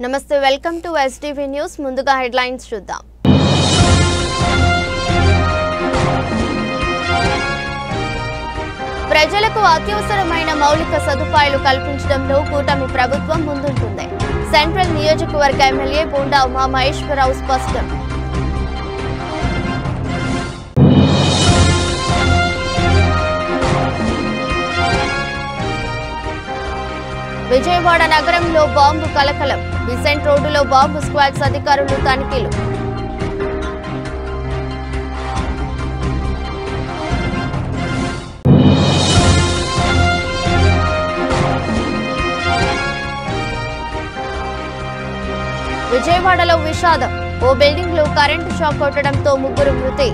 నమస్తే welcome to STV news ముందుగా headlines చూద్దాం ప్రజలకు అత్యవసరమైన మౌలిక సదుపాయాలు కల్పించడంలో కూటమి ప్రభుత్వం ముందుంటుంది సెంట్రల్ నియోజకవర్గ ఎమ్మెల్యే బోండా ఉమా మహేశ్వరరావు స్పష్టం విజయవాడ నగరంలో బాంబు కలకలం విసెంట్ రోడ్డులో బాంబు స్క్వాడ్స్ అధికారులు తనిఖీలు విజయవాడలో విషాదం ఓ బిల్డింగ్ లో కరెంటు షాక్ కొట్టడంతో ముగ్గురు మృతి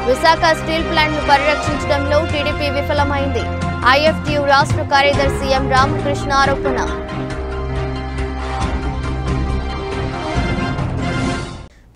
విశాఖ స్టీల్ ప్లాంట్ ను పరిరక్షించడంలో టీడీపీ విఫలమైంది ఐఎఫ్టీయూ రాష్ట్ర కార్యదర్శి ఎం రామకృష్ణ ఆరోపణ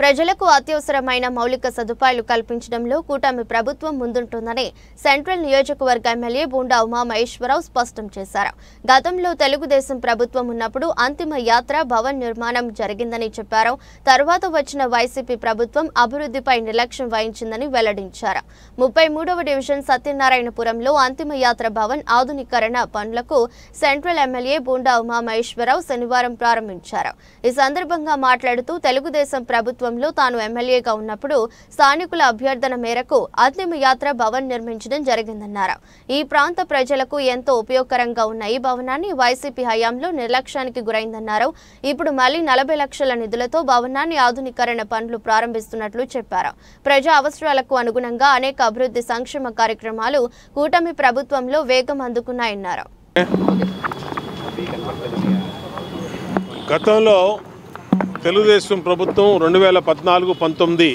ప్రజలకు అత్యవసరమైన మౌలిక సదుపాయాలు కల్పించడంలో కూటమి ప్రభుత్వం ముందుంటుందని సెంట్రల్ నియోజకవర్గ ఎమ్మెల్యే బోండా ఉమా మహేశ్వరరావు స్పష్టం చేశారు గతంలో తెలుగుదేశం ప్రభుత్వం ఉన్నప్పుడు అంతిమ యాత్ర భవన్ నిర్మాణం జరిగిందని చెప్పారు తర్వాత వచ్చిన వైసీపీ ప్రభుత్వం అభివృద్ధిపై నిర్లక్ష్యం వహించిందని వెల్లడించారు 33వ డివిజన్ సత్యనారాయణపురంలో అంతిమ యాత్ర భవన్ ఆధునీకరణ పనులకు సెంట్రల్ ఎమ్మెల్యే బోండా ఉమా మహేశ్వరరావు శనివారం ప్రారంభించారు ఈ సందర్భంగా మాట్లాడుతూ తెలుగుదేశం ప్రభుత్వం తాను ఎమ్మెల్యేగా ఉన్నప్పుడు స్థానికుల అభ్యర్థన మేరకు అంతిమ యాత్ర భవన్ నిర్మించడం జరిగిందన్నారు ఈ ప్రాంత ప్రజలకు ఎంతో ఉపయోగకరంగా ఉన్న ఈ భవనాన్ని వైసీపీ హయాంలో నిర్లక్ష్యానికి గురైందన్నారు ఇప్పుడు మళ్లీ 40 లక్షల నిధులతో భవనాన్ని ఆధునీకరణ పనులు ప్రారంభిస్తున్నట్లు చెప్పారు ప్రజా అవసరాలకు అనుగుణంగా అనేక అభివృద్ధి సంక్షేమ కార్యక్రమాలు కూటమి ప్రభుత్వంలో వేగం అందుకున్నాయన్నారు గతంలో తెలుగుదేశం ప్రభుత్వం 2014-19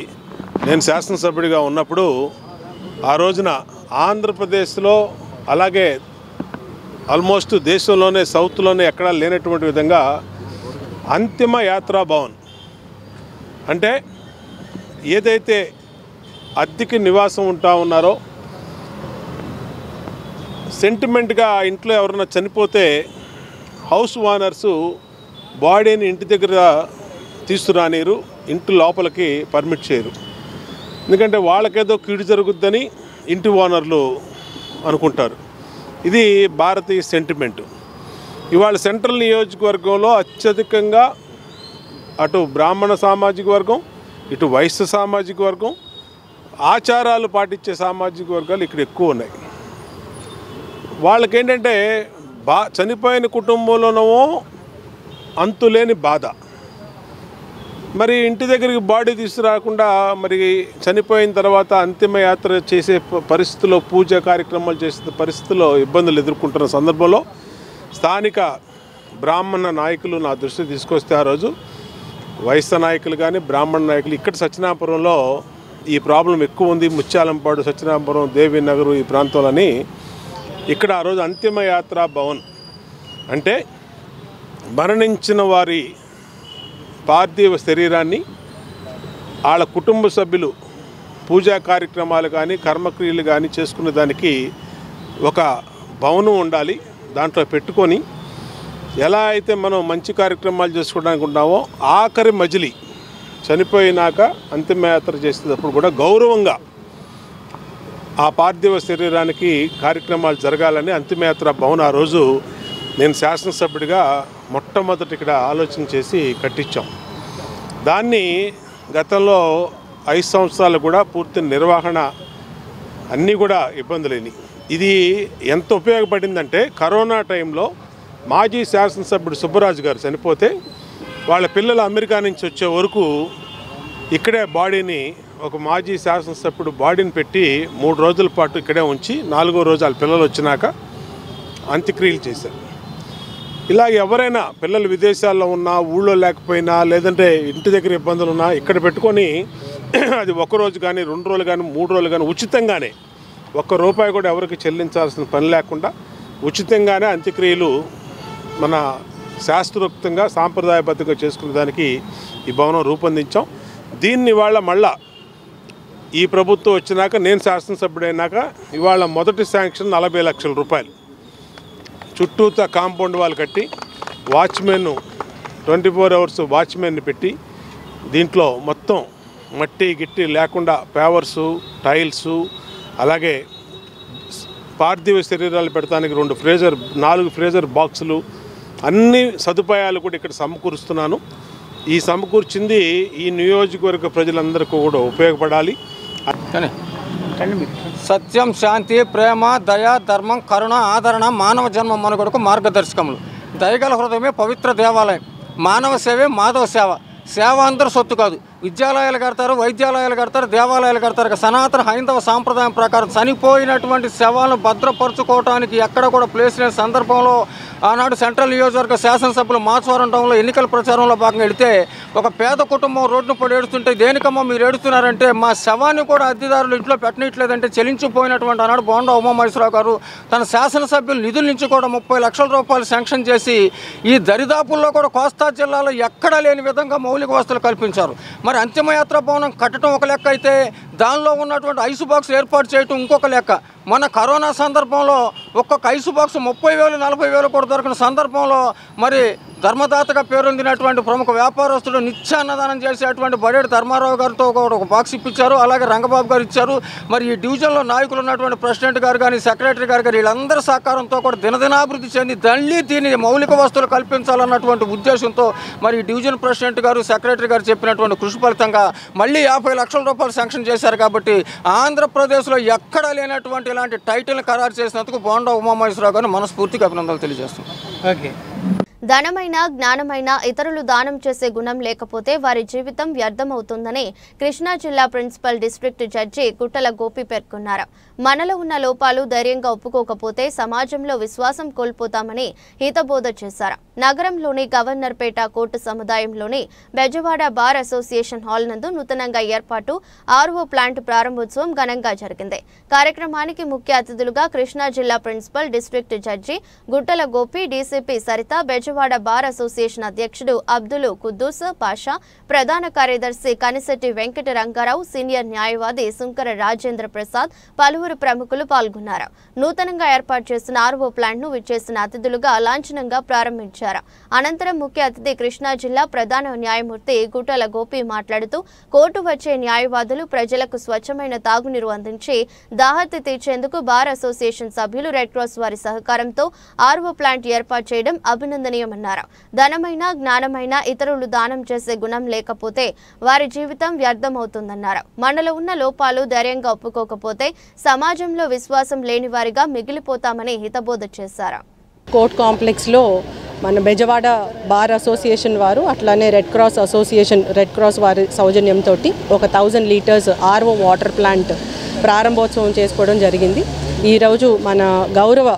నేను శాసనసభ్యుడిగా ఉన్నప్పుడు ఆ రోజున ఆంధ్రప్రదేశ్లో అలాగే ఆల్మోస్ట్ దేశంలోనే సౌత్లోనే ఎక్కడా లేనటువంటి విధంగా అంతిమ యాత్రా భవన్ అంటే ఏదైతే అద్దెకి నివాసం ఉంటా ఉన్నారో సెంటిమెంట్గా ఆ ఇంట్లో ఎవరైనా చనిపోతే హౌస్ ఓనర్సు బాడీని ఇంటి దగ్గర తీసుకురానిరు ఇంటి లోపలికి పర్మిట్ చేయరు ఎందుకంటే వాళ్ళకేదో కీడు జరుగుద్దని ఇంటి ఓనర్లు అనుకుంటారు ఇది భారతీయ సెంటిమెంటు ఇవాళ సెంట్రల్ నియోజకవర్గంలో అత్యధికంగా అటు బ్రాహ్మణ సామాజిక వర్గం ఇటు వైశ్య సామాజిక వర్గం ఆచారాలు పాటించే సామాజిక వర్గాలు ఇక్కడ ఎక్కువ ఉన్నాయి వాళ్ళకేంటంటే చనిపోయిన కుటుంబంలోనో అంతులేని బాధ మరి ఇంటి దగ్గరికి బాడీ తీసుకురాకుండా మరి చనిపోయిన తర్వాత అంతిమ యాత్ర చేసే పరిస్థితిలో పూజ కార్యక్రమాలు చేసే పరిస్థితిలో ఇబ్బందులు ఎదుర్కొంటున్న సందర్భంలో స్థానిక బ్రాహ్మణ నాయకులు నా దృష్టి తీసుకొస్తే ఆ రోజు వైశ్య నాయకులు కానీ బ్రాహ్మణ నాయకులు ఇక్కడ సత్యనాపురంలో ఈ ప్రాబ్లం ఎక్కువ ఉంది ముత్యాలంపాడు సత్యనాపురం దేవీనగర్ ఈ ప్రాంతాలని ఇక్కడ ఆ రోజు అంతిమ యాత్రా భవన్ అంటే మరణించిన వారి పార్థివ శరీరాన్ని వాళ్ళ కుటుంబ సభ్యులు పూజా కార్యక్రమాలు కానీ కర్మక్రియలు కానీ చేసుకునే దానికి ఒక భవనం ఉండాలి దాంట్లో పెట్టుకొని ఎలా అయితే మనం మంచి కార్యక్రమాలు చేసుకోవడానికి ఉన్నామో ఆఖరి మజిలీ చనిపోయినాక అంతిమయాత్ర చేసేటప్పుడు కూడా గౌరవంగా ఆ పార్థివ శరీరానికి కార్యక్రమాలు జరగాలని అంతిమయాత్ర భవన్ ఆ రోజు నేను శాసనసభ్యుడిగా మొట్టమొదటి ఇక్కడ ఆలోచన చేసి కట్టించాం దాన్ని గతంలో 5 సంవత్సరాలు కూడా పూర్తి నిర్వహణ అన్నీ కూడా ఇబ్బందులేని ఇది ఎంత ఉపయోగపడిందంటే కరోనా టైంలో మాజీ శాసనసభ్యుడు సుబ్బరాజు గారు చనిపోతే వాళ్ళ పిల్లలు అమెరికా నుంచి వచ్చే వరకు ఇక్కడే బాడీని ఒక మాజీ శాసనసభ్యుడు బాడీని పెట్టి 3 రోజుల పాటు ఇక్కడే ఉంచి 4వ రోజు వాళ్ళ పిల్లలు వచ్చినాక అంత్యక్రియలు చేశారు ఇలా ఎవరైనా పిల్లలు విదేశాల్లో ఉన్నా ఊళ్ళో లేకపోయినా లేదంటే ఇంటి దగ్గర ఇబ్బందులు ఉన్నా ఇక్కడ పెట్టుకొని అది 1 రోజు కానీ 2 రోజులు కానీ 3 రోజులు కానీ ఉచితంగానే ₹1 కూడా ఎవరికి చెల్లించాల్సిన పని లేకుండా ఉచితంగానే అంత్యక్రియలు మన శాస్త్రోక్తంగా సాంప్రదాయబద్ధంగా చేసుకునే దానికి ఈ భవనం రూపొందించాం. దీన్ని ఇవాళ మళ్ళా ఈ ప్రభుత్వం వచ్చినాక నేను శాసనసభ్యుడైనాక ఇవాళ మొదటి శాంక్షన్ 40 లక్షల రూపాయలు. చుట్టూతా కాంపౌండ్ వాల్ కట్టి వాచ్మెన్ 24 అవర్స్ వాచ్మెన్ని పెట్టి దీంట్లో మొత్తం మట్టి గిట్టి లేకుండా పేవర్సు, టైల్సు, అలాగే పార్థివ శరీరాలు పెడతానికి 4 ఫ్రీజర్ బాక్సులు, అన్ని సదుపాయాలు కూడా ఇక్కడ సమకూరుస్తున్నాను. ఈ సమకూర్చింది ఈ నియోజకవర్గ ప్రజలందరికీ కూడా ఉపయోగపడాలి. సత్యం, శాంతి, ప్రేమ, దయ, ధర్మం, కరుణ, ఆదరణ మానవ జన్మ మనుగడకు మార్గదర్శకములు. దయగల హృదయమే పవిత్ర దేవాలయం. మానవ సేవే మాధవ సేవ. సేవ అందరూ సొత్తు కాదు. విద్యాలయాలు కడతారు, వైద్యాలయాలు కడతారు, దేవాలయాలు కడతారు. సనాతన హైందవ సాంప్రదాయం ప్రకారం చనిపోయినటువంటి శవాలను భద్రపరచుకోవడానికి ఎక్కడ కూడా ప్లేస్ లేని సందర్భంలో ఆనాడు సెంట్రల్ నియోజకవర్గ శాసనసభ్యులు మాచవరం టౌన్లో ఎన్నికల ప్రచారంలో భాగంగా వెళితే ఒక పేద కుటుంబం రోడ్డును పడి ఏడుస్తుంటే, దేనికమ్మా మీరు ఏడుస్తున్నారంటే మా శవాన్ని కూడా అద్దెదారులు ఇంట్లో పెట్టనట్లేదంటే చెల్లించిపోయినటువంటి ఆనాడు బోండా ఉమామహేశ్వరరావు గారు తన శాసనసభ్యుల నిధుల నుంచి కూడా 30 లక్షల రూపాయలు శాంక్షన్ చేసి ఈ దరిదాపుల్లో కూడా కోస్తా జిల్లాలో ఎక్కడా లేని విధంగా మౌలిక వసతులు కల్పించారు. మరి అంతిమయాత్ర భవనం కట్టడం ఒక లెక్క అయితే దానిలో ఉన్నటువంటి ఐసు బాక్స్ ఏర్పాటు చేయడం ఇంకొక లెక్క. మన కరోనా సందర్భంలో ఒక్కొక్క ఐసు బాక్స్ 30,000 40,000 కూడా దొరికిన సందర్భంలో మరి ధర్మదాతగా పేరొందినటువంటి ప్రముఖ వ్యాపారస్తుడు నిత్యాన్నదానం చేసేటువంటి బడేడు ధర్మారావు గారితో ఒక బాక్స్ ఇప్పించారు. అలాగే రంగబాబు గారు ఇచ్చారు. మరి ఈ డివిజన్లో నాయకులు ఉన్నటువంటి ప్రెసిడెంట్ గారు కానీ, సెక్రటరీ గారు కానీ వీళ్ళందరి సహకారంతో కూడా దినదినాభివృద్ధి చెంది దీని మౌలిక వస్తువులు కల్పించాలన్నటువంటి ఉద్దేశంతో మరి ఈ డివిజన్ ప్రెసిడెంట్ గారు, సెక్రటరీ గారు చెప్పినటువంటి కృషి ఫలితంగా మళ్ళీ 50 లక్షల రూపాయలు శాంక్షన్ చేశారు. కాబట్టి ఆంధ్రప్రదేశ్లో ఎక్కడా లేనటువంటి ఇలాంటి టైటిల్ని ఖరారు చేసినందుకు బోండా ఉమామహేశ్వరరావు గారిని మనస్ఫూర్తిగా అభినందనలు తెలియజేస్తున్నాం. ఓకే. ధనమైన, జ్ఞానమైన, ఇతరులు దానం చేసే గుణం లేకపోతే వారి జీవితం వ్యర్థమవుతుందని కృష్ణా జిల్లా ప్రిన్సిపల్ డిస్ట్రిక్ట్ జడ్జి గుట్టల గోపి పేర్కొన్నారు. మనలో ఉన్న లోపాలు ధైర్యంగా ఒప్పుకోకపోతే సమాజంలో విశ్వాసం కోల్పోతామని హితబోధ చేశారు. నగరంలోని గవర్నర్పేట కోర్టు సముదాయంలోని బెజవాడ బార్ అసోసియేషన్ హాల్ నందు నూతనంగా ఏర్పాటు ఆర్ఓ ప్లాంట్ ప్రారంభోత్సవం ఘనంగా జరిగింది. కార్యక్రమానికి ముఖ్య అతిథులుగా కృష్ణా జిల్లా ప్రిన్సిపల్ డిస్ట్రిక్ట్ జడ్జి గుట్టల Gopi, DCP Saritha, Bezawada bar association అధ్యక్షుడు అబ్దుల్ కుద్దూస్ పాషా, ప్రధాన కార్యదర్శి కనిశెట్టి వెంకట రంగారావు, సీనియర్ న్యాయవాది సుంకర రాజేంద్ర ప్రసాద్, పలువురు ప్రముఖులు పాల్గొన్నారు. నూతనంగా ఏర్పాటు చేసిన ఆర్ఓ ప్లాంట్ ను విచ్చేసిన అతిథులుగా లాంఛనంగా ప్రారంభించారు. అనంతరం ముఖ్య అతిథి కృష్ణా జిల్లా ప్రధాన న్యాయమూర్తి గుట్టల గోపి మాట్లాడుతూ కోర్టు వచ్చే న్యాయవాదులు ప్రజలకు స్వచ్ఛమైన తాగునీరు అందించి దాహర్తి తీర్చేందుకు బార్ అసోసియేషన్ సభ్యులు రెడ్ క్రాస్ వారి సహకారంతో ఆర్ఓ ప్లాంట్ ఏర్పాటు చేయడం అభినందనీయమన్నారు. ధనమైన, జ్ఞానమైన, ఇతరులు దానం చేసే గుణం లేకపోతే వారి జీవితం వ్యర్థమవుతుందన్నారు. మనలో ఉన్న లోపాలు ధైర్యంగా ఒప్పుకోకపోతే సమాజంలో విశ్వాసం లేని వారిగా మిగిలిపోతామని హితబోధ చేశారు. కోర్ట్ కాంప్లెక్స్లో మన బెజవాడ బార్ అసోసియేషన్ వారు, అట్లానే రెడ్ క్రాస్ వారి సౌజన్యంతో ఒక 1000 లీటర్స్ ఆర్ఓ వాటర్ ప్లాంట్ ప్రారంభోత్సవం చేసుకోవడం జరిగింది. ఈరోజు మన గౌరవ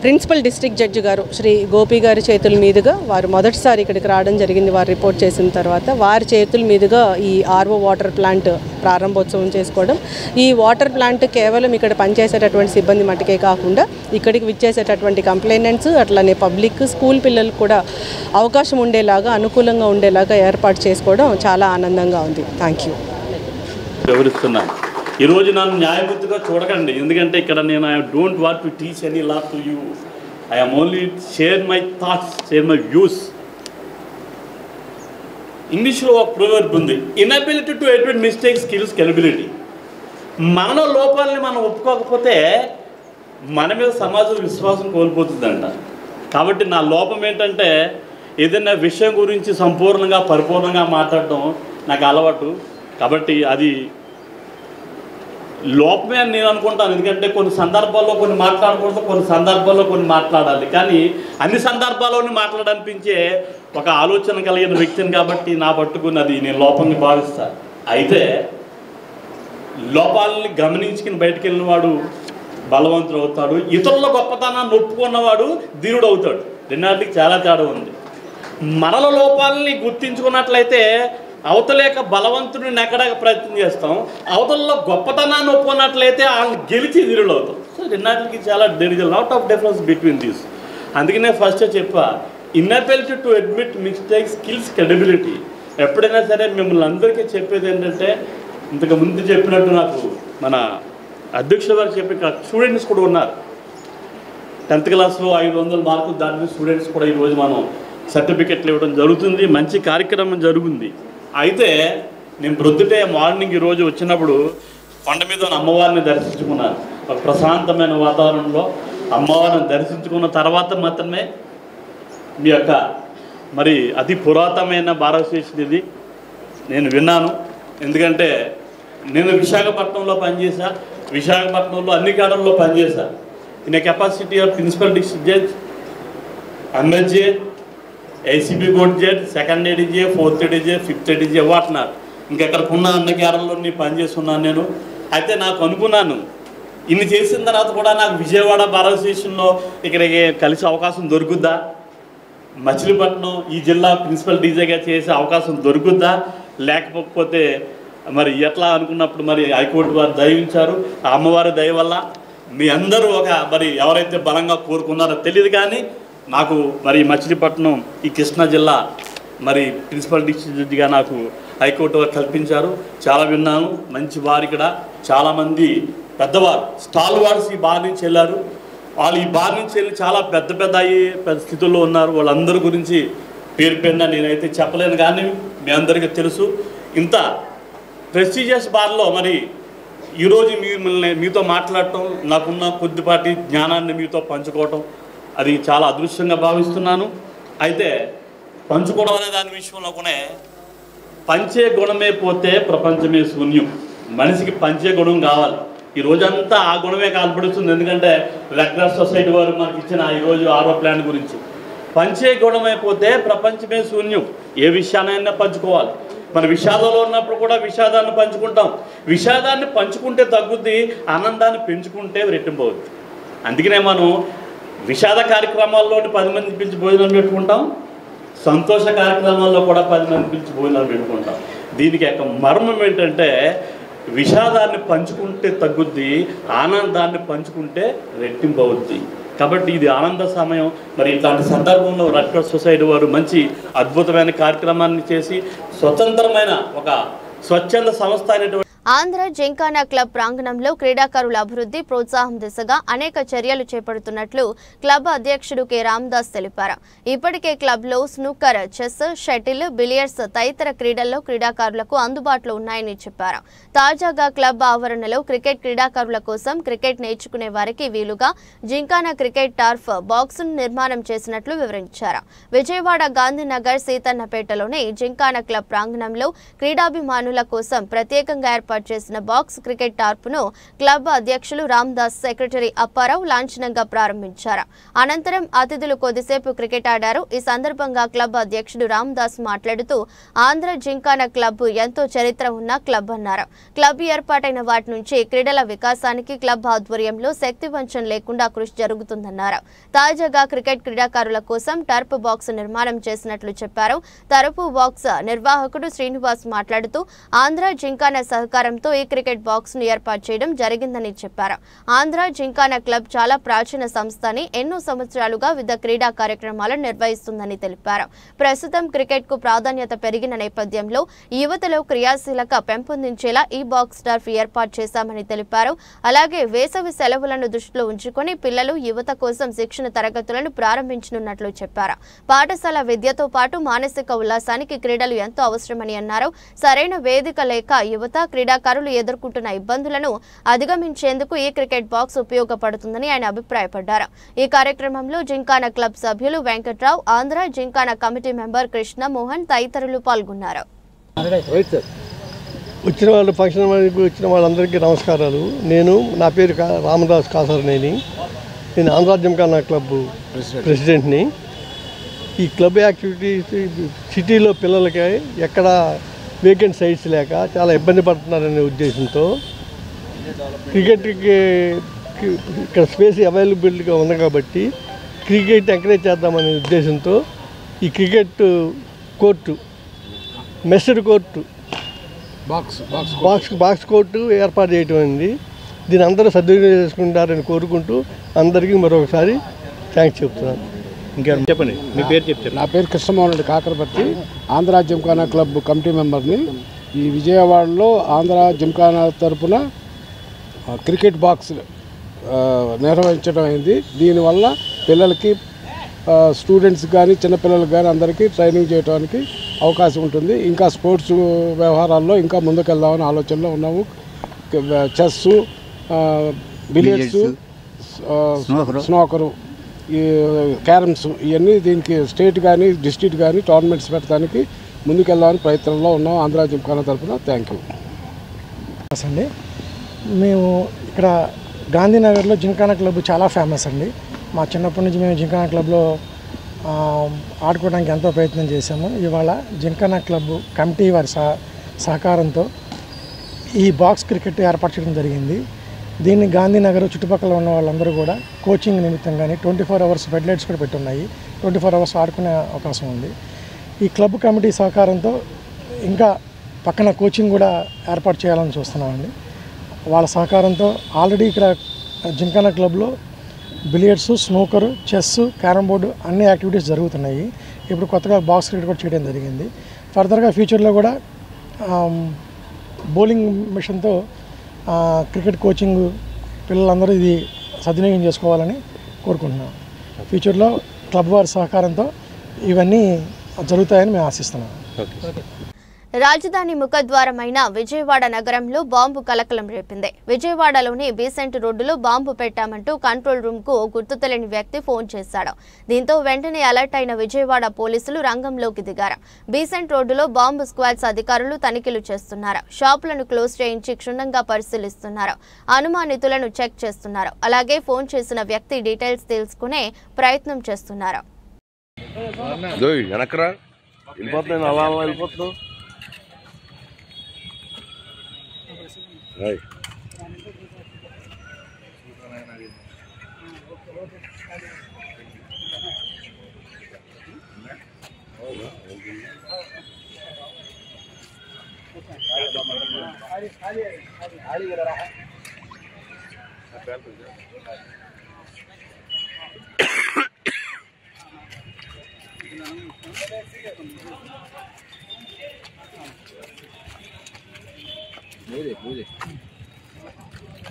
ప్రిన్సిపల్ డిస్ట్రిక్ట్ జడ్జి గారు శ్రీ గోపి గారి చేతుల మీదుగా వారు మొదటిసారి ఇక్కడికి రావడం జరిగింది. వారు రిపోర్ట్ చేసిన తర్వాత వారి చేతుల మీదుగా ఈ ఆర్ఓ వాటర్ ప్లాంట్ ప్రారంభోత్సవం చేసుకోవడం. ఈ వాటర్ ప్లాంట్ కేవలం ఇక్కడ పనిచేసేటటువంటి సిబ్బంది మట్టుకే కాకుండా ఇక్కడికి విచ్చేసేటటువంటి కంప్లైనెంట్స్, అట్లానే పబ్లిక్, స్కూల్ పిల్లలకు కూడా అవకాశం ఉండేలాగా, అనుకూలంగా ఉండేలాగా ఏర్పాటు చేసుకోవడం చాలా ఆనందంగా ఉంది. Thank you. వివరిస్తున్నాను. ఈరోజు నన్ను న్యాయమూర్తిగా చూడకండి, ఎందుకంటే ఇక్కడ నేను I don't want to teach any law to you. I am only share my thoughts, share my views. ఇంగ్లీష్లో ఒక ప్రొవర్బ్ ఉంది, inability to admit mistakes kills credibility. మనలో లోపాలని మనం ఒప్పుకోకపోతే మన మీద సమాజం విశ్వాసం కోల్పోతుందంట. కాబట్టి నా లోపం ఏంటంటే ఏదైనా విషయం గురించి సంపూర్ణంగా పరిపూర్ణంగా మాట్లాడటం నాకు అలవాటు. కాబట్టి అది లోపమే అని నేను అనుకుంటాను. ఎందుకంటే కొన్ని సందర్భాల్లో కొన్ని మాట్లాడకూడదు, కొన్ని సందర్భాల్లో కొన్ని మాట్లాడాలి. కానీ అన్ని సందర్భాల్లోనే మాట్లాడనిపించే ఒక ఆలోచన కలిగిన వ్యక్తిని కాబట్టి నా పట్టుకున్నది నేను లోపంగా భావిస్తాను. అయితే లోపాలని గమనించుకుని బయటకు వెళ్ళిన వాడు బలవంతుడు అవుతాడు. ఇతరుల గొప్పతనాన్ని ఒప్పుకున్నవాడు ధీరుడు అవుతాడు. రెండాటికి చాలా తేడా ఉంది. మనల లోపాలని గుర్తించుకున్నట్లయితే అవతలేక బలవంతుడిని నెక్కడానికి ప్రయత్నం చేస్తాం, అవతలలో గొప్పతనాన్ని ఒప్పుకున్నట్లయితే వాళ్ళని గెలిచి ధీరులు అవుతాం. సో రెండాటికి చాలా there is a lot of difference between these. అందుకనే ఫస్ట్ చెప్పా, inability to admit mistakes kills credibility. ఎప్పుడైనా సరే మిమ్మల్ని అందరికీ చెప్పేది ఏంటంటే, ఇంతకు ముందు చెప్పినట్టు నాకు మన అధ్యక్షుల వారు చెప్పి స్టూడెంట్స్ కూడా ఉన్నారు. 10th క్లాస్లో 500 మార్కులు దాటిన స్టూడెంట్స్ కూడా ఈరోజు మనం సర్టిఫికెట్లు ఇవ్వడం జరుగుతుంది. మంచి కార్యక్రమం జరుగుతుంది. అయితే నేను ప్రొద్దుటే మార్నింగ్ ఈరోజు వచ్చినప్పుడు కొండ మీద ఉన్న అమ్మవారిని దర్శించుకున్నాను. ఒక ప్రశాంతమైన వాతావరణంలో అమ్మవారిని దర్శించుకున్న తర్వాత మాత్రమే మీ యొక్క మరి అతి పురాతనమైన బార్ అసోసియేషన్ ఇది నేను విన్నాను. ఎందుకంటే నేను విశాఖపట్నంలో పనిచేశా, విశాఖపట్నంలో అన్ని కేడర్లో పనిచేశా. In capacity of principal district judge, MLJ, ACB court judge, 2nd ADJ, 4th ADJ, 5th ADJ వాటినారు. ఇంకెక్కడికున్న అన్ని కేడర్లో పనిచేస్తున్నాను నేను. అయితే నాకు అనుకున్నాను, ఇన్ని చేసిన తర్వాత కూడా నాకు విజయవాడ బార్ అసోసియేషన్లో ఇక్కడికి కలిసే అవకాశం దొరుకుద్దా, మచిలీపట్నం ఈ జిల్లా ప్రిన్సిపల్ డీజేగా చేసే అవకాశం దొరుకుద్దా, లేకపోతే మరి ఎట్లా అనుకున్నప్పుడు మరి హైకోర్టు వారు దయించారు. ఆ అమ్మవారి దయ వల్ల మీ అందరూ మరి ఎవరైతే బలంగా కోరుకున్నారో తెలియదు, కానీ నాకు మరి మచిలీపట్నం ఈ కృష్ణా జిల్లా మరి ప్రిన్సిపల్ డిస్ట్రిక్ట్ జడ్జిగా నాకు హైకోర్టు వారు కల్పించారు. చాలా విన్నాను. మంచి వారు ఇక్కడ చాలామంది పెద్దవారు స్టాల్ వార్డ్స్ ఈ బార్ నుంచి వెళ్ళారు. వాళ్ళు ఈ బార్ నుంచి వెళ్ళి చాలా పెద్ద స్థితుల్లో ఉన్నారు. వాళ్ళందరి గురించి పేరు పేరున నేనైతే చెప్పలేను, కానీ మీ అందరికీ తెలుసు. ఇంత ప్రెస్టీజియస్ బార్లో మరి ఈరోజు మీతో మాట్లాడటం, నాకున్న కొద్దిపాటి జ్ఞానాన్ని మీతో పంచుకోవటం అది చాలా అదృష్టంగా భావిస్తున్నాను. అయితే పంచుకోవడం అనే దాని విషయంలో కూడా పంచే గుణమే పోతే ప్రపంచమే శూన్యం. మనిషికి పంచే గుణం కావాలి. ఈ రోజంతా ఆ గుణమే కాల్పడుతుంది. ఎందుకంటే రెడ్ క్రాస్ సొసైటీ వారు మనకి ఇచ్చిన ఈరోజు 6వ ప్లాన్ గురించి పంచే గుణమైపోతే ప్రపంచమే శూన్యం. ఏ విషయాన్నైనా పంచుకోవాలి. మన విషాదంలో ఉన్నప్పుడు కూడా విషాదాన్ని పంచుకుంటాం. విషాదాన్ని పంచుకుంటే తగ్గుద్ది, ఆనందాన్ని పెంచుకుంటే రెట్టింపవుద్ది. అందుకనే మనం విషాద కార్యక్రమాల్లో 10 మంది పిలిచి భోజనం పెట్టుకుంటాం, సంతోష కార్యక్రమాల్లో కూడా 10 మంది పిలిచి భోజనాలు పెట్టుకుంటాం. దీనికి యొక్క మర్మం ఏంటంటే, విషాదాన్ని పంచుకుంటే తగ్గుద్ది, ఆనందాన్ని పంచుకుంటే రెట్టింపు అవుద్ది. కాబట్టి ఇది ఆనంద సమయం. మరి ఇట్లాంటి సందర్భంలో రెడ్ క్రాస్ సొసైటీ వారు మంచి అద్భుతమైన కార్యక్రమాన్ని చేసి స్వతంత్రమైన ఒక స్వచ్ఛంద సంస్థ అనేటువంటి ఆంధ్ర జింకానా క్లబ్ ప్రాంగణంలో క్రీడాకారుల అభివృద్ధి ప్రోత్సాహం దిశగా అనేక చర్యలు చేపడుతున్నట్లు క్లబ్ అధ్యక్షుడు కె రామదాస్ తెలిపారు. ఇప్పటికే క్లబ్లో స్నూకర్, చెస్, షటిల్, బిలియర్డ్స్ తదితర క్రీడల్లో క్రీడాకారులకు అందుబాటులో ఉన్నాయని చెప్పారు. తాజాగా క్లబ్ ఆవరణలో క్రికెట్ క్రీడాకారుల కోసం క్రికెట్ నేర్చుకునే వారికి వీలుగా జింకానా క్రికెట్ టర్ఫ్ బాక్స్ నిర్మాణం చేసినట్లు వివరించారు. విజయవాడ గాంధీనగర్ సీతన్నపేటలోని జింకానా క్లబ్ ప్రాంగణంలో క్రీడాభిమానుల కోసం ప్రత్యేకంగా ఏర్పాటు చేసిన బాక్స్ క్రికెట్ టార్పును క్లబ్ అధ్యక్షులు రామదాస్, సెక్రటరీ అప్పారావు లాంఛనంగా ప్రారంభించారు. అనంతరం అతిథులు కొద్దిసేపు క్రికెట్ ఆడారు. ఈ సందర్భంగా క్లబ్ అధ్యక్షుడు రామదాస్ మాట్లాడుతూ, ఆంధ్ర జింకానా క్లబ్ ఎంతో చరిత్ర ఉన్న క్లబ్ అన్నారు. క్లబ్ ఏర్పాటైన వాటి నుంచి క్రీడల వికాసానికి క్లబ్ ఆధ్వర్యంలో శక్తి వంచన లేకుండా కృషి జరుగుతుందన్నారు. తాజాగా క్రికెట్ క్రీడాకారుల కోసం టర్ప్ బాక్స్ నిర్మాణం చేసినట్లు చెప్పారు. టర్ప్ బాక్స్ నిర్వాహకుడు శ్రీనివాస్ మాట్లాడుతూ, ఆంధ్ర జింకానా సహకారంతో ఈ క్రికెట్ బాక్స్ ను ఏర్పాటు చేయడం జరిగిందని చెప్పారు. ఆంధ్ర జింకానా క్లబ్ చాలా ప్రాచీన సంస్థ అని, ఎన్నో సంవత్సరాలుగా వివిధ క్రీడా కార్యక్రమాలను నిర్వహిస్తుందని తెలిపారు. ప్రస్తుతం క్రికెట్ కు ప్రాధాన్యత పెరిగిన నేపథ్యంలో యువతలో క్రియాశీలక పెంపొందించేలా ఈ బాక్స్ టర్ఫ్ ఏర్పాటు చేశామని తెలిపారు. అలాగే వేసవి సెలవులను దృష్టిలో ఉంచుకొని పిల్లలు, యువత కోసం శిక్షణ తరగతులను ప్రారంభించనున్నట్లు చెప్పారు. పాఠశాల విద్యతో పాటు మానసిక ఉల్లాసానికి క్రీడలు ఎంతో అవసరమని అన్నారు. సరైన వేదిక లేక యువత, క్రీడాకారులు ఎదుర్కొంటున్న ఇబ్బందులను అధిగమించేందుకు ఈ క్రికెట్ బాక్స్ ఉపయోగపడుతుందని ఆయన అభిప్రాయపడ్డారు. ఈ కార్యక్రమంలో జింకానా క్లబ్ సభ్యులు వెంకట్రావు, ఆంధ్ర జింకానా కమిటీ మెంబర్ కృష్ణ మోహన్ తదితరులు పాల్గొన్నారు. వచ్చిన వాళ్ళు ఫంక్షన్ వచ్చిన వాళ్ళందరికీ నమస్కారాలు. నా పేరు రామదాస్ కాసరనేని. నేను ఆంధ్ర జింకానా క్లబ్ ప్రెసిడెంట్ని. ఈ క్లబ్ యాక్టివిటీస్ సిటీలో పిల్లలకి ఎక్కడ వేకెంట్ సైట్స్ లేక చాలా ఇబ్బంది పడుతున్నారనే ఉద్దేశంతో క్రికెట్కి ఇక్కడ స్పేస్ అవైలబిలిటీగా ఉంది కాబట్టి క్రికెట్ ఎంకరేజ్ చేద్దామనే ఉద్దేశంతో ఈ cricket court, messed court, box court ఏర్పాటు చేయటం అయింది. దీని అందరూ సద్వినియోగం చేసుకుంటారని కోరుకుంటూ అందరికీ మరొకసారి థ్యాంక్స్ చెప్తున్నాను. ఇంకేమైనా చెప్పండి, మీ పేరు చెప్తారు. నా పేరు కృష్ణమోహన్ రెడ్డి కాకరపర్తి, ఆంధ్ర జిమ్ఖానా క్లబ్ కమిటీ మెంబర్ని. ఈ విజయవాడలో ఆంధ్ర జిమ్ఖానా తరపున క్రికెట్ బాక్స్ నిర్వహించడం అయింది. దీనివల్ల పిల్లలకి, స్టూడెంట్స్ కానీ చిన్నపిల్లలకు కానీ అందరికీ ట్రైనింగ్ చేయడానికి అవకాశం ఉంటుంది. ఇంకా స్పోర్ట్స్ వ్యవహారాల్లో ఇంకా ముందుకెళ్దామని ఆలోచనలో ఉన్నాము. చెస్సు, బిలియర్డ్స్, స్నోకరు, ఈ క్యారమ్స్, ఇవన్నీ దీనికి స్టేట్ కానీ డిస్ట్రిక్ట్ కానీ టోర్నమెంట్స్ పెట్టడానికి ముందుకెళ్దామని ప్రయత్నంలో ఉన్నాం ఆంధ్ర జిమ్ఖానా తరఫున. థ్యాంక్ యూ అండి. మేము ఇక్కడ గాంధీనగర్లో జిమ్ఖానా క్లబ్ చాలా ఫేమస్ అండి. మా చిన్నప్పటి నుంచి మేము జిమ్ఖానా క్లబ్లో ఆడుకోవడానికి ఎంతో ప్రయత్నం చేశాము. ఇవాళ జిమ్ఖానా క్లబ్ కమిటీ వారి సహకారంతో ఈ బాక్స్ క్రికెట్ ఏర్పాటు చేయడం జరిగింది. దీన్ని గాంధీనగర్ చుట్టుపక్కల ఉన్న వాళ్ళందరూ కూడా కోచింగ్ నిమిత్తం కానీ 24 hours బెడ్ లైట్స్ కూడా పెట్టున్నాయి. 24 hours ఆడుకునే అవకాశం ఉంది. ఈ క్లబ్ కమిటీ సహకారంతో ఇంకా పక్కన కోచింగ్ కూడా ఏర్పాటు చేయాలని చూస్తున్నామండి. వాళ్ళ సహకారంతో ఆల్రెడీ ఇక్కడ జిమ్ఖానా క్లబ్లో బిలియర్డ్స్, స్నూకరు, చెస్, క్యారమ్ బోర్డు అన్ని యాక్టివిటీస్ జరుగుతున్నాయి. ఇప్పుడు కొత్తగా బాక్స్ క్రికెట్ కూడా చేయడం జరిగింది. ఫర్దర్గా ఫ్యూచర్లో కూడా బౌలింగ్ మిషన్తో క్రికెట్ కోచింగ్ పిల్లలందరూ ఇది సద్వినియోగం చేసుకోవాలని కోరుకుంటున్నాం. ఫ్యూచర్లో క్లబ్ వారి సహకారంతో ఇవన్నీ జరుగుతాయని మేము ఆశిస్తున్నాం. రాజధాని ముఖద్వారమైన విజయవాడ నగరంలో బాంబు కలకలం రేపింది. విజయవాడలోని బీసెంట్ రోడ్డులో బాంబు పెట్టామంటూ కంట్రోల్ రూమ్ కు గుర్తు తెలియని వ్యక్తి ఫోన్ చేశాడు. దీంతో వెంటనే అలర్ట్ అయిన విజయవాడ పోలీసులు రంగంలోకి దిగారు. బీసెంట్ రోడ్డులో బాంబు స్క్వాడ్స్ అధికారులు తనిఖీలు చేస్తున్నారు. షాపులను క్లోజ్ చేయించి క్షుణ్ణంగా పరిశీలిస్తున్నారు. అనుమానితులను చెక్ చేస్తున్నారు. అలాగే ఫోన్ చేసిన వ్యక్తి డీటెయిల్స్ తెలుసుకునే ప్రయత్నం చేస్తున్నారు.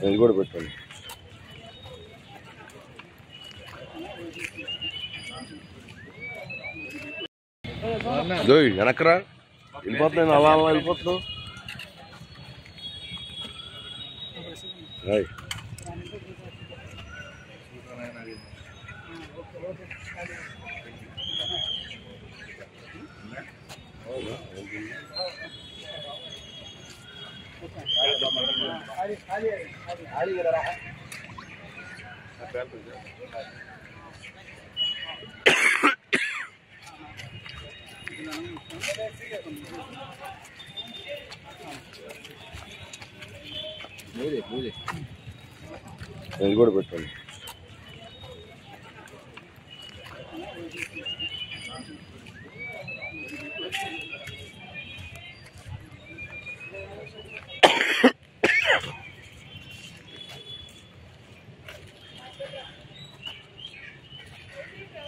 ఇది కూడా పెట్టండి. వెనకరా వెళ్ళిపోతున్నాను, అలా అలా వెళ్ళిపోతున్నావు. ఇది కూడా పెట్టండి.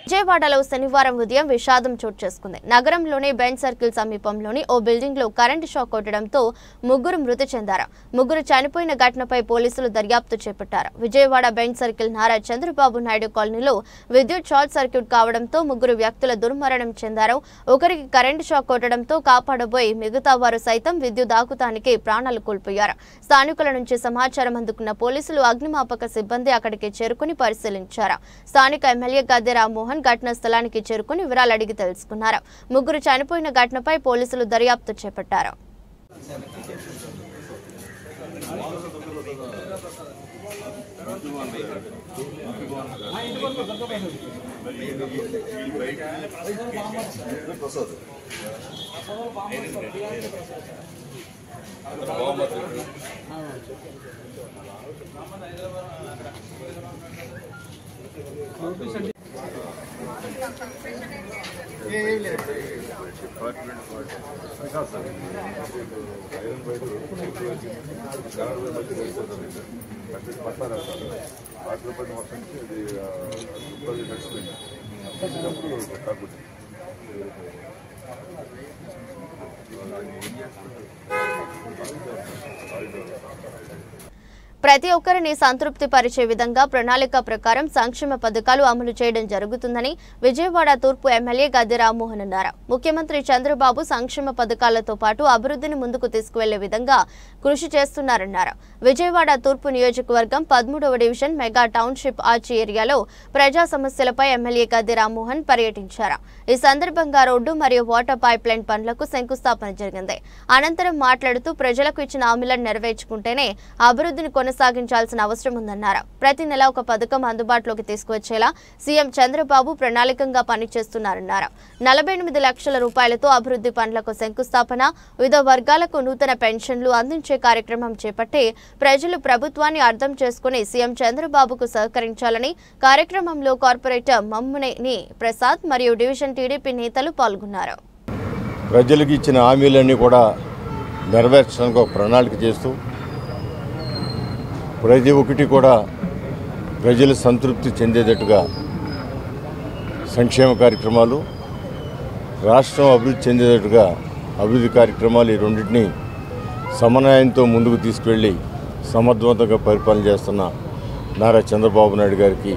విజయవాడలో శనివారం ఉదయం విషాదం చోటు చేసుకుంది. నగరంలోని బెంచ్ సర్కిల్ సమీపంలోని ఓ బిల్డింగ్ లో కరెంటు షాక్ కొట్టడంతో ముగ్గురు మృతి చెందారు. ముగ్గురు చనిపోయిన ఘటనపై పోలీసులు దర్యాప్తు చేపట్టారు. విజయవాడ బెంచ్ సర్కిల్ నారా చంద్రబాబు నాయుడు కాలనీలో విద్యుత్ షార్ట్ సర్క్యూట్ కావడంతో ముగ్గురు వ్యక్తుల దుర్మరణం చెందారు. ఒకరికి కరెంటు షాక్ కొట్టడంతో కాపాడబోయి మిగతా వారు సైతం విద్యుత్ ఆకుతానికి ప్రాణాలు కోల్పోయారు. స్థానికుల నుంచి సమాచారం అందుకున్న పోలీసులు అగ్నిమాపక సిబ్బంది అక్కడికి చేరుకుని పరిశీలించారు. స్థానిక ఎమ్మెల్యే గద్దె రామ్మోహన్ ఘటనా స్థలానికి చేరుకుని వివరాలు అడిగి తెలుసుకున్నారు. ముగ్గురు చనిపోయిన ఘటనపై పోలీసులు దర్యాప్తు చేపట్టారు. పట్టారు మొత్తం ప్రతి ఒక్కరిని సంతృప్తి పరిచే విధంగా ప్రణాళిక ప్రకారం సంక్షేమ పథకాలు అమలు చేయడం జరుగుతుందని విజయవాడ తూర్పు ఎమ్మెల్యే గద్దె రామ్మోహన్ అన్నారు. ముఖ్యమంత్రి చంద్రబాబు సంక్షేమ పథకాలతో పాటు అభివృద్ధిని ముందుకు తీసుకువెళ్లే విధంగా కృషి చేస్తున్నారన్నారు. విజయవాడ తూర్పు నియోజకవర్గం 13వ డివిజన్ మెగా టౌన్షిప్ ఆర్చి ఏరియాలో ప్రజా సమస్యలపై ఎమ్మెల్యే గద్దె రామ్మోహన్ పర్యటించారు. ఈ సందర్భంగా రోడ్డు మరియు వాటర్ పైప్ లైన్ పనులకు శంకుస్థాపన జరిగింది. అనంతరం మాట్లాడుతూ ప్రజలకు ఇచ్చిన హామీలను నెరవేర్చుకుంటేనే అభివృద్ధిని కొనసాగించాల్సిన అవసరం ఉందన్నారు. ప్రతి నెల ఒక పథకం అందుబాటులోకి తీసుకువచ్చేలా సీఎం చంద్రబాబు ప్రణాళికంగా పనిచేస్తున్నారన్నారు. 48 లక్షల రూపాయలతో అభివృద్ధి పనులకు శంకుస్థాపన, వివిధ వర్గాలకు నూతన పెన్షన్లు అందించే కార్యక్రమం చేపట్టి ప్రజలు ప్రభుత్వాన్ని అర్థం చేసుకుని సీఎం చంద్రబాబుకు సహకరించాలని కార్యక్రమంలో కార్పొరేటర్ మమ్మునేని ప్రసాద్ మరియు డివిజన్ టీడీపీ నేతలు పాల్గొన్నారు. ప్రజలకు ఇచ్చిన హామీలన్నీ కూడా నెరవేర్చడానికి ఒక ప్రణాళిక చేస్తూ ప్రతి ఒక్కటి కూడా ప్రజలు సంతృప్తి చెందేటట్టుగా సంక్షేమ కార్యక్రమాలు, రాష్ట్రం అభివృద్ధి చెందేటట్టుగా అభివృద్ధి కార్యక్రమాలు ఈ రెండింటినీ సమన్వయంతో ముందుకు తీసుకువెళ్ళి సమర్థవంతంగా పరిపాలన చేస్తున్న నారా చంద్రబాబు నాయుడు గారికి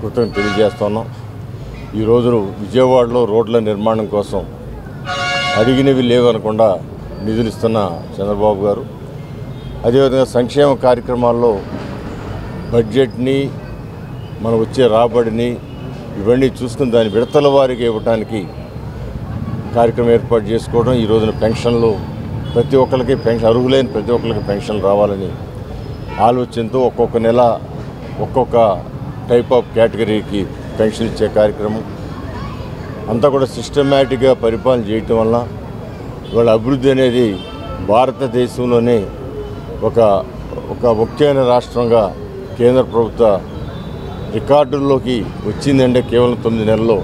కృతజ్ఞతలు తెలియజేస్తున్నాం. ఈరోజు విజయవాడలో రోడ్ల నిర్మాణం కోసం అడిగినవి లేవనకుండా నిధులు ఇస్తున్న చంద్రబాబు గారు, అదేవిధంగా సంక్షేమ కార్యక్రమాల్లో బడ్జెట్ని మన వచ్చే రాబడిని ఇవన్నీ చూసుకుని దాని విడతల వారికి ఇవ్వడానికి కార్యక్రమం ఏర్పాటు చేసుకోవడం, ఈ రోజున పెన్షన్లు ప్రతి ఒక్కరికి పెన్షన్ అర్హులైన ప్రతి ఒక్కరికి పెన్షన్ రావాలని ఆలోచనతో ఒక్కొక్క నెల ఒక్కొక్క టైప్ ఆఫ్ కేటగిరీకి పెన్షన్ ఇచ్చే కార్యక్రమం అంతా కూడా సిస్టమేటిక్గా పరిపాలన చేయటం వల్ల ఇవాళ అభివృద్ధి అనేది భారతదేశంలోనే ఒక ముఖ్యమైన రాష్ట్రంగా కేంద్ర ప్రభుత్వ రికార్డుల్లోకి వచ్చిందంటే కేవలం 9 నెలల్లో.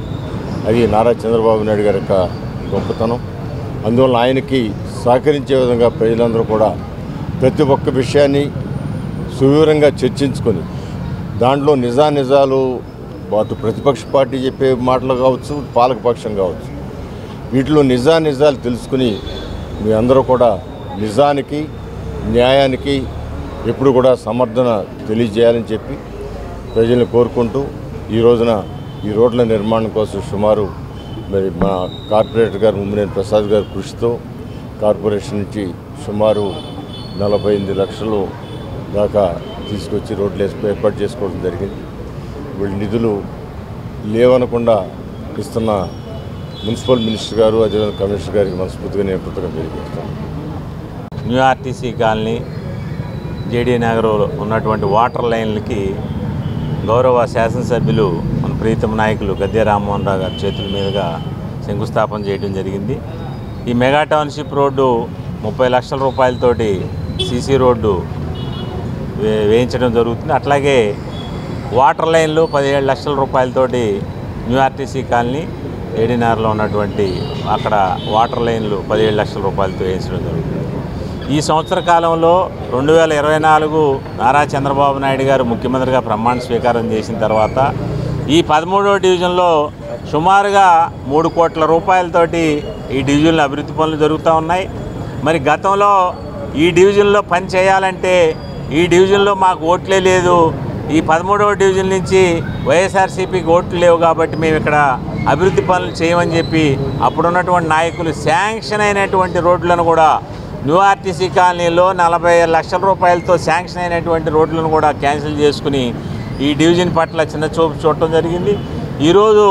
అది నారా చంద్రబాబు నాయుడు గారి యొక్క గొప్పతనం. అందువల్ల ఆయనకి సహకరించే విధంగా ప్రజలందరూ కూడా ప్రతి ఒక్క విషయాన్ని సువివరంగా చర్చించుకొని దాంట్లో నిజాలు అటు ప్రతిపక్ష పార్టీ చెప్పే మాటలు కావచ్చు, పాలకపక్షం కావచ్చు, వీటిలో నిజాలు తెలుసుకుని మీ అందరూ కూడా నిజానికి న్యాయానికి ఎప్పుడు కూడా సమర్థన తెలియజేయాలని చెప్పి ప్రజల్ని కోరుకుంటూ ఈ రోజున ఈ రోడ్ల నిర్మాణం కోసం సుమారు మరి మా కార్పొరేటర్ గారు మమ్మునేని ప్రసాద్ గారి కృషితో కార్పొరేషన్ నుంచి సుమారు 48 లక్షలు దాకా తీసుకొచ్చి రోడ్లు ఏర్పాటు చేసుకోవడం జరిగింది. వీళ్ళు నిధులు లేవనకుండా ఇస్తున్న మున్సిపల్ మినిస్టర్ గారు అదేవిధంగా కమిషనర్ గారికి మనస్ఫూర్తిగా నేను కృతజ్ఞతలు తెలియజేస్తాను. న్యూ ఆర్టీసీ కాలనీ, జేడీ నగర్లో ఉన్నటువంటి వాటర్ లైన్లకి గౌరవ శాసనసభ్యులు మన ప్రీతం నాయకులు గద్దె రామ్మోహన్ రావు గారి చేతుల మీదుగా శంకుస్థాపన చేయడం జరిగింది. ఈ మెగా టౌన్షిప్ రోడ్డు 30 లక్షల రూపాయలతోటి సీసీ రోడ్డు వేయించడం జరుగుతుంది. అట్లాగే వాటర్ లైన్లు 17 లక్షల రూపాయలతోటి న్యూ ఆర్టీసీ కాలనీ, జేడీ నగర్లో ఉన్నటువంటి అక్కడ వాటర్ లైన్లు 17 లక్షల రూపాయలతో వేయించడం జరుగుతుంది. ఈ సంవత్సర కాలంలో 2024 నారా చంద్రబాబు నాయుడు గారు ముఖ్యమంత్రిగా ప్రమాణ స్వీకారం చేసిన తర్వాత ఈ 13వ డివిజన్లో సుమారుగా 3 కోట్ల రూపాయలతోటి ఈ డివిజన్లో అభివృద్ధి పనులు జరుగుతూ ఉన్నాయి. మరి గతంలో ఈ డివిజన్లో పని చేయాలంటే ఈ డివిజన్లో మాకు ఓట్లే లేదు, ఈ 13వ డివిజన్ నుంచి వైఎస్ఆర్సీపీకి ఓట్లు లేవు కాబట్టి మేము ఇక్కడ అభివృద్ధి పనులు చేయమని చెప్పి అప్పుడున్నటువంటి నాయకులు శాంక్షన్ అయినటువంటి రోడ్లను కూడా న్యూ ఆర్టీసీ కాలనీలో 40 లక్షల రూపాయలతో శాంక్షన్ అయినటువంటి రోడ్లను కూడా క్యాన్సిల్ చేసుకుని ఈ డివిజన్ పట్ల చిన్న చూపు చూడటం జరిగింది. ఈరోజు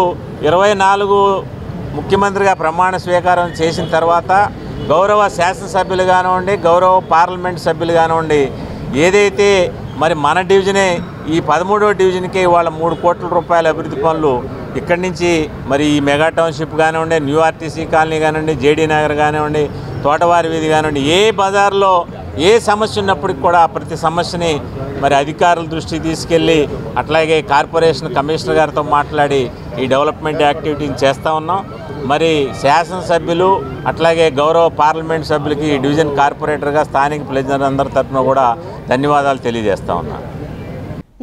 24 ముఖ్యమంత్రిగా ప్రమాణ స్వీకారం చేసిన తర్వాత గౌరవ శాసనసభ్యులు కానివ్వండి, గౌరవ పార్లమెంట్ సభ్యులు కానివ్వండి, ఏదైతే మరి మన డివిజనే ఈ 13వ డివిజన్కి ఇవాళ 3 కోట్ల రూపాయల అభివృద్ధి పనులు ఇక్కడి నుంచి మరి ఈ మెగా టౌన్షిప్ కానివ్వండి, న్యూ ఆర్టీసీ కాలనీ కానివ్వండి, జేడీ నగర్ కానివ్వండి, తోటవారి వీధి కానివ్వండి, ఏ బజార్లో ఏ సమస్య ఉన్నప్పటికి కూడా ప్రతి సమస్యని మరి అధికారుల దృష్టికి తీసుకెళ్ళి అట్లాగే కార్పొరేషన్ కమిషనర్ గారితో మాట్లాడి ఈ డెవలప్మెంట్ యాక్టివిటీని చేస్తూ ఉన్నాం. మరి శాసనసభ్యులు అట్లాగే గౌరవ పార్లమెంట్ సభ్యులకి డివిజన్ కార్పొరేటర్గా స్థానిక ప్రజలందరి తరఫున కూడా ధన్యవాదాలు తెలియజేస్తూ ఉన్నాను.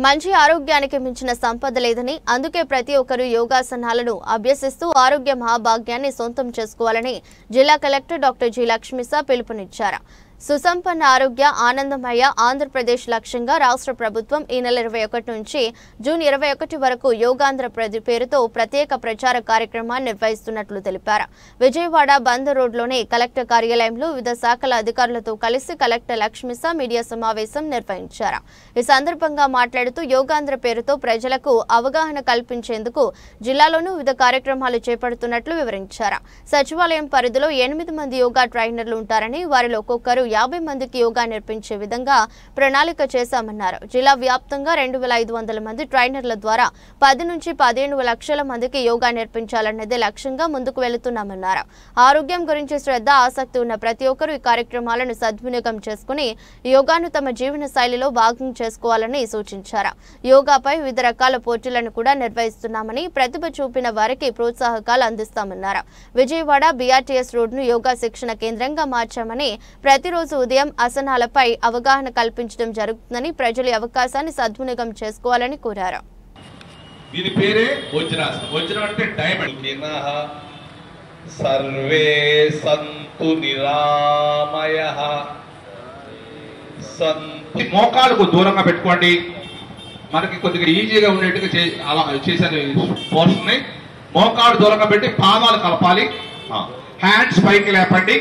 మంచి ఆరోగ్యానికి మించిన సంపద లేదని, అందుకే ప్రతి ఒక్కరూ యోగాసనాలను అభ్యసిస్తూ ఆరోగ్య మహాభాగ్యాన్ని సొంతం చేసుకోవాలని జిల్లా కలెక్టర్ డాక్టర్ జి లక్ష్మీసా పిలుపునిచ్చారు. సుసంపన్న ఆరోగ్య ఆనందమయ ఆంధ్రప్రదేశ్ లక్ష్యంగా రాష్ట్ర ప్రభుత్వం ఈ నెల 21 నుంచి జూన్ 21 వరకు యోగాంధ్ర పేరుతో ప్రత్యేక ప్రచార కార్యక్రమాన్ని నిర్వహిస్తున్నట్లు తెలిపారు. విజయవాడ బందర్ రోడ్లోని కలెక్టర్ కార్యాలయంలో వివిధ శాఖల అధికారులతో కలిసి కలెక్టర్ లక్ష్మీసా మీడియా సమావేశం నిర్వహించారు. ఈ సందర్భంగా మాట్లాడుతూ యోగాంధ్ర పేరుతో ప్రజలకు అవగాహన కల్పించేందుకు జిల్లాలోనూ వివిధ కార్యక్రమాలు చేపడుతున్నట్లు వివరించారు. సచివాలయం పరిధిలో 8 మంది యోగా ట్రైనర్లు ఉంటారని, వారిలో ఒక్కొక్కరు 50 మందికి యోగా నేర్పించే విధంగా ప్రణాళిక చేశామన్నారు. జిల్లా వ్యాప్తంగా 2500 మంది ట్రైనర్ల ద్వారా 10 నుంచి 15 లక్షల మందికి యోగా నేర్పించాలన్నదే లక్ష్యంగా ముందుకు వెళుతున్నామన్నారు. ఆరోగ్యం గురించి శ్రద్ధ, ఆసక్తి ఉన్న ప్రతి ఒక్కరూ ఈ కార్యక్రమాలను సద్వినియోగం చేసుకుని యోగాను తమ జీవన శైలిలో భాగం చేసుకోవాలని సూచించారు. యోగాపై వివిధ రకాల పోటీలను కూడా నిర్వహిస్తున్నామని, ప్రతిభ చూపిన వారికి ప్రోత్సాహకాలు అందిస్తామన్నారు. విజయవాడ BRTS రోడ్ను యోగా శిక్షణ కేంద్రంగా మార్చామని, ప్రతిరోజు ఉదయం ఆసనాలపై అవగాహన కల్పించడం జరుగుతుందని, ప్రజలు అవకాశాన్ని సద్వినియోగం చేసుకోవాలని కోరారు. దీని పేరే వజ్రాసనం. వజ్రం అంటే డైమండ్. సర్వే సంతు నిరామయః. సంతు మోకాళ్ళకు దూరంగా పెట్టుకోండి. మనకి కొద్దిగా ఈజీగా ఉండేట్టుగా అలా చేశారు పోర్షన్. మోకాళ్ళు దూరంగా పెట్టి పాదాలు కలపాలి. హ్యాండ్స్ పైకి లేపండి.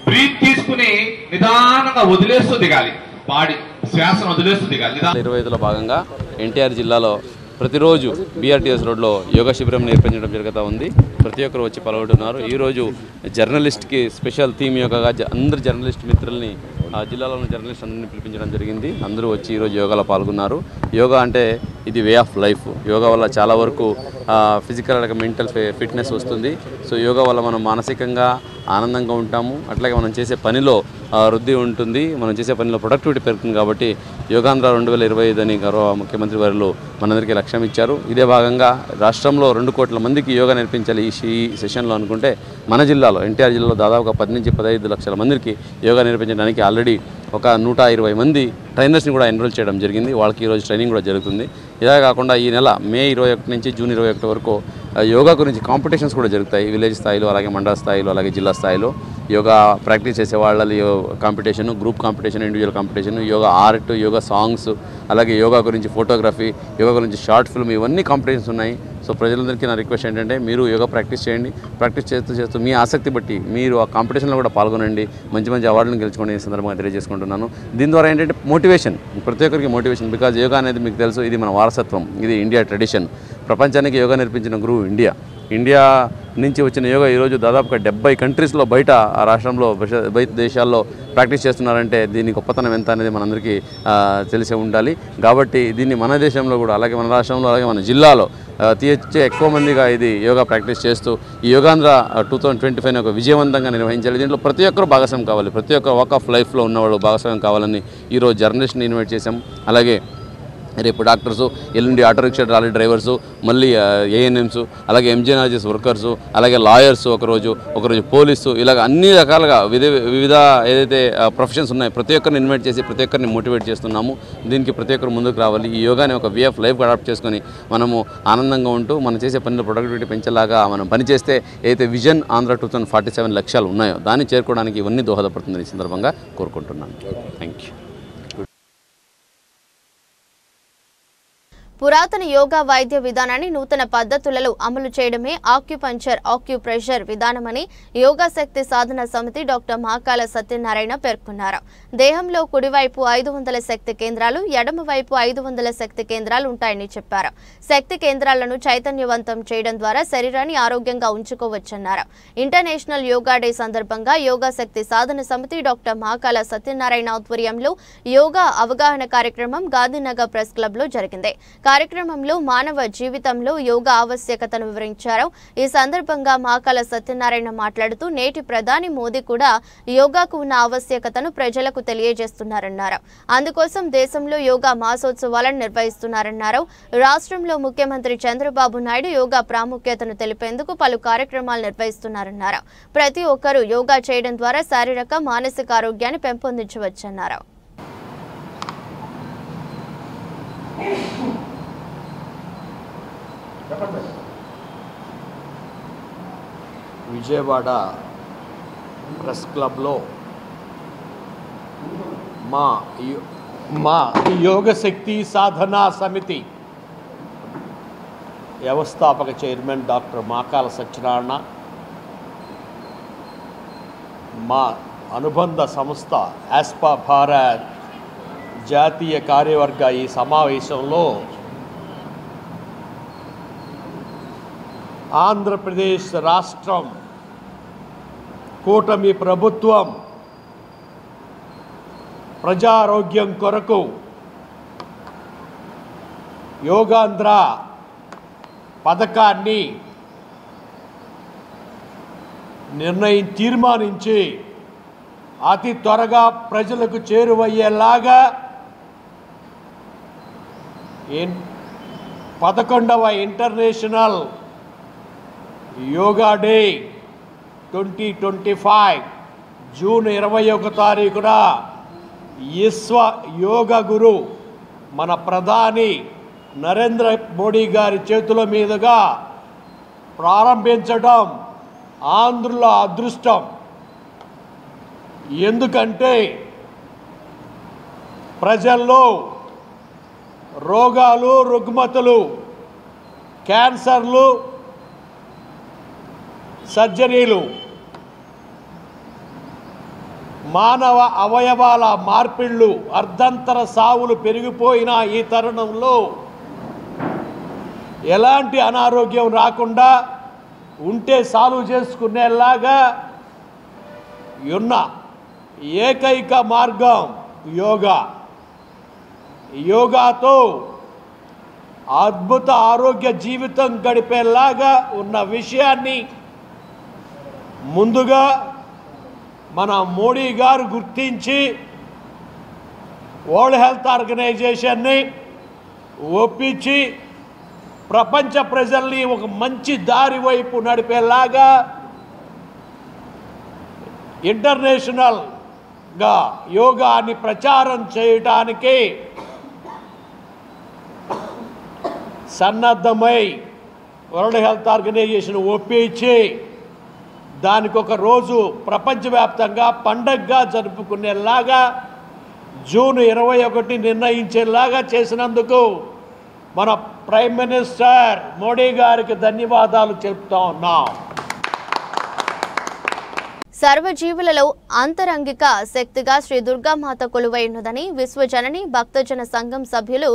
బ్రీత్ తీసుకుని నిదానంగా వదిలేస్తూ దిగాలి. బాడీ శ్వాసను వదిలేస్తూ దిగాలి. 25లో భాగంగా ఎన్టీఆర్ జిల్లాలో ప్రతిరోజు BRTS రోడ్లో యోగా శిబిరం నిర్వహించడం జరుగుతూ ఉంది. ప్రతి ఒక్కరు వచ్చి పాల్గొంటున్నారు. ఈరోజు జర్నలిస్ట్కి స్పెషల్ థీమ్ యోగాగా అందరు జర్నలిస్ట్ మిత్రుల్ని, జిల్లాలో ఉన్న జర్నలిస్ట్ అందరినీ పిలిపించడం జరిగింది. అందరూ వచ్చి ఈరోజు యోగాలో పాల్గొన్నారు. యోగా అంటే ఇది వే ఆఫ్ లైఫ్. యోగా వల్ల చాలా వరకు ఫిజికల్ అలాగే మెంటల్ ఫిట్నెస్ వస్తుంది. సో యోగా వల్ల మనం మానసికంగా ఆనందంగా ఉంటాము. అట్లాగే మనం చేసే పనిలో వృద్ధి ఉంటుంది, మనం చేసే పనిలో ప్రొడక్టివిటీ పెరుగుతుంది. కాబట్టి యోగాంధ్ర 2025 అని గౌరవ ముఖ్యమంత్రి వారు మనందరికీ లక్ష్యం ఇచ్చారు. ఇదే భాగంగా రాష్ట్రంలో 2 కోట్ల మందికి యోగా నేర్పించాలి ఈ సెషన్లో అనుకుంటే, మన జిల్లాలో ఎన్టీఆర్ జిల్లాలో దాదాపుగా 10 నుంచి 15 లక్షల మందికి యోగా నేర్పించడానికి ఆల్రెడీ ఒక 120 మంది ట్రైనర్స్ని కూడా ఎన్రోల్ చేయడం జరిగింది. వాళ్ళకి ఈరోజు ట్రైనింగ్ కూడా జరుగుతుంది. ఇదే కాకుండా ఈ నెల మే 21 నుంచి జూన్ 21 వరకు యోగా గురించి కాంపిటీషన్స్ కూడా జరుగుతాయి. విలేజ్ స్థాయిలో, అలాగే మండల స్థాయిలో, అలాగే జిల్లా స్థాయిలో యోగా ప్రాక్టీస్ చేసే వాళ్ళ competition, group competition, individual competition, yoga art, yoga songs, అలాగే యోగా గురించి ఫోటోగ్రఫీ, యోగా గురించి షార్ట్ ఫిల్మ్, ఇవన్నీ కాంపిటీషన్స్ ఉన్నాయి. సో ప్రజలందరికీ నా రిక్వెస్ట్ ఏంటంటే మీరు యోగా ప్రాక్టీస్ చేయండి. ప్రాక్టీస్ చేస్తూ మీ ఆసక్తి బట్టి మీరు ఆ కాంపిటీషన్లో కూడా పాల్గొనండి. మంచి మంచి అవార్డులను గెలుచుకోండి ఈ సందర్భంగా తెలియజేసుకుంటున్నాను. దీని ద్వారా ఏంటంటే మోటివేషన్, ప్రతి ఒక్కరికి మోటివేషన్. బికాజ్ యోగా అనేది మీకు తెలుసు, ఇది మన వారసత్వం, ఇది ఇండియా ట్రెడిషన్. ప్రపంచానికి యోగా నేర్పించిన గురువు ఇండియా నుంచి వచ్చిన యోగా ఈరోజు దాదాపుగా 70 కంట్రీస్లో బయట ఆ రాష్ట్రంలో బయట దేశాల్లో ప్రాక్టీస్ చేస్తున్నారంటే దీని గొప్పతనం ఎంత అనేది మనందరికీ తెలిసే ఉండాలి. కాబట్టి దీన్ని మన దేశంలో కూడా, అలాగే మన రాష్ట్రంలో, అలాగే మన జిల్లాలో ఎక్కువ మందిగా ఇది యోగా ప్రాక్టీస్ చేస్తూ ఈ యోగాంధ్ర 2025 ఒక విజయవంతంగా నిర్వహించాలి. దీంట్లో ప్రతి ఒక్కరు భాగస్వామ్యం కావాలి. ప్రతి ఒక్క వాక్ ఆఫ్ లైఫ్లో ఉన్నవాళ్ళు భాగస్వామ్యం కావాలని ఈరోజు జర్నలిస్ట్ని ఇన్వైట్ చేశాం. అలాగే రేపు డాక్టర్సు, ఎల్లుండి ఆటో రిక్షా ట్రాలీ డ్రైవర్సు, మళ్ళీ ANMs, అలాగే MGNRGS వర్కర్సు, అలాగే లాయర్స్, ఒకరోజు పోలీసు, ఇలాగ అన్ని రకాలుగా వివిధ ఏదైతే ప్రొఫెషన్స్ ఉన్నాయో ప్రతి ఒక్కరిని ఇన్వైట్ చేసి ప్రతి ఒక్కరిని మోటివేట్ చేస్తున్నాము. దీనికి ప్రతి ఒక్కరు ముందుకు రావాలి. ఈ యోగాని ఒక వే ఆఫ్ లైఫ్గా అడాప్ట్ చేసుకొని మనము ఆనందంగా ఉంటూ మనం చేసే పనిలో ప్రొడక్టివిటీ పెంచేలాగా మనం పనిచేస్తే ఏదైతే విజన్ ఆంధ్ర 2047 లక్ష్యాలు ఉన్నాయో దాన్ని చేరుకోవడానికి ఇవన్నీ దోహదపడుతుందని ఈ సందర్భంగా కోరుకుంటున్నాను. Thank you. పురాతన యోగా వైద్య విధానాన్ని నూతన పద్ధతులలో అమలు చేయడమే ఆక్యుపంక్చర్, ఆక్యుప్రెషర్ విధానమని యోగా శక్తి సాధన సమితి డాక్టర్ మహాకాల సత్యనారాయణ పేర్కొన్నారు. దేహంలో కుడివైపు 500 శక్తి కేంద్రాలు, ఎడమవైపు 500 శక్తి కేంద్రాలు ఉంటాయని చెప్పారు. శక్తి కేంద్రాలను చైతన్యవంతం చేయడం ద్వారా శరీరాన్ని ఆరోగ్యంగా ఉంచుకోవచ్చన్నారు. ఇంటర్నేషనల్ యోగా డే సందర్భంగా యోగా శక్తి సాధన సమితి డాక్టర్ మహాకాల సత్యనారాయణ ఆధ్వర్యంలో యోగా అవగాహన కార్యక్రమం గాంధీనగర్ ప్రెస్ క్లబ్లో జరిగింది. కార్యక్రమంలో మానవ జీవితంలో యోగా ఆవశ్యకతను వివరించారు. ఈ సందర్భంగా మహాకాల సత్యనారాయణ మాట్లాడుతూ నేటి ప్రధాని మోదీ కూడా యోగాకు ఉన్న ఆవశ్యకతను ప్రజలకు తెలియజేస్తున్నారన్నారు. అందుకోసం దేశంలో యోగా మాసోత్సవాలను నిర్వహిస్తున్నారన్నారు. రాష్ట్రంలో ముఖ్యమంత్రి చంద్రబాబు నాయుడు యోగా ప్రాముఖ్యతను తెలిపేందుకు పలు కార్యక్రమాలు నిర్వహిస్తున్నారన్నారు. ప్రతి ఒక్కరూ యోగా చేయడం ద్వారా శారీరక, మానసిక ఆరోగ్యాన్ని పెంపొందించవచ్చన్నారు. విజయవాడ ప్రెస్ క్లబ్లో మా యోగశక్తి సాధనా సమితి వ్యవస్థాపక చైర్మన్ డాక్టర్ మాకాల సత్యనారాయణ, మా అనుబంధ సంస్థ ఆస్పా భారత్ జాతీయ కార్యవర్గ ఈ సమావేశంలో ఆంధ్రప్రదేశ్ రాష్ట్రం కూటమి ప్రభుత్వం ప్రజారోగ్యం కొరకు యోగాంధ్ర పథకాన్ని తీర్మానించి అతి త్వరగా ప్రజలకు చేరువయ్యేలాగా 11వ ఇంటర్నేషనల్ యోగా డే 2025 జూన్ 21 తారీఖున విశ్వ యోగా గురు మన ప్రధాని నరేంద్ర మోడీ గారి చేతుల మీదుగా ప్రారంభించడం ఆంధ్రుల అదృష్టం. ఎందుకంటే ప్రజల్లో రోగాలు, రుగ్మతలు, క్యాన్సర్లు, సర్జరీలు, మానవ అవయవాల మార్పిళ్ళు, అర్ధంతర సావులు పెరిగిపోయిన ఈ తరుణంలో ఎలాంటి అనారోగ్యం రాకుండా ఉంటే సాల్వ్ చేసుకునేలాగా ఉన్న ఏకైక మార్గం యోగా. యోగాతో అద్భుత ఆరోగ్య జీవితం గడిపేలాగా ఉన్న విషయాన్ని ముందుగా మన మోడీ గారు గుర్తించి వరల్డ్ హెల్త్ ఆర్గనైజేషన్ని ఒప్పించి ప్రపంచ ప్రజల్ని ఒక మంచి దారి వైపు నడిపేలాగా ఇంటర్నేషనల్గా యోగాని ప్రచారం చేయటానికి సన్నద్ధమై వరల్డ్ హెల్త్ ఆర్గనైజేషన్ ఒప్పించి దానికి ఒక రోజు ప్రపంచవ్యాప్తంగా పండగగా జరుపుకునేలాగా జూన్ 21 నిర్ణయించేలాగా చేసినందుకు మన ప్రైమ్ మినిస్టర్ మోడీ గారికి ధన్యవాదాలు చెప్తా ఉన్నాం. సర్వజీవులలో అంతరంగిక శక్తిగా శ్రీ దుర్గామాత కొలువై ఉన్నదని విశ్వజనని భక్తజన సంఘం సభ్యులు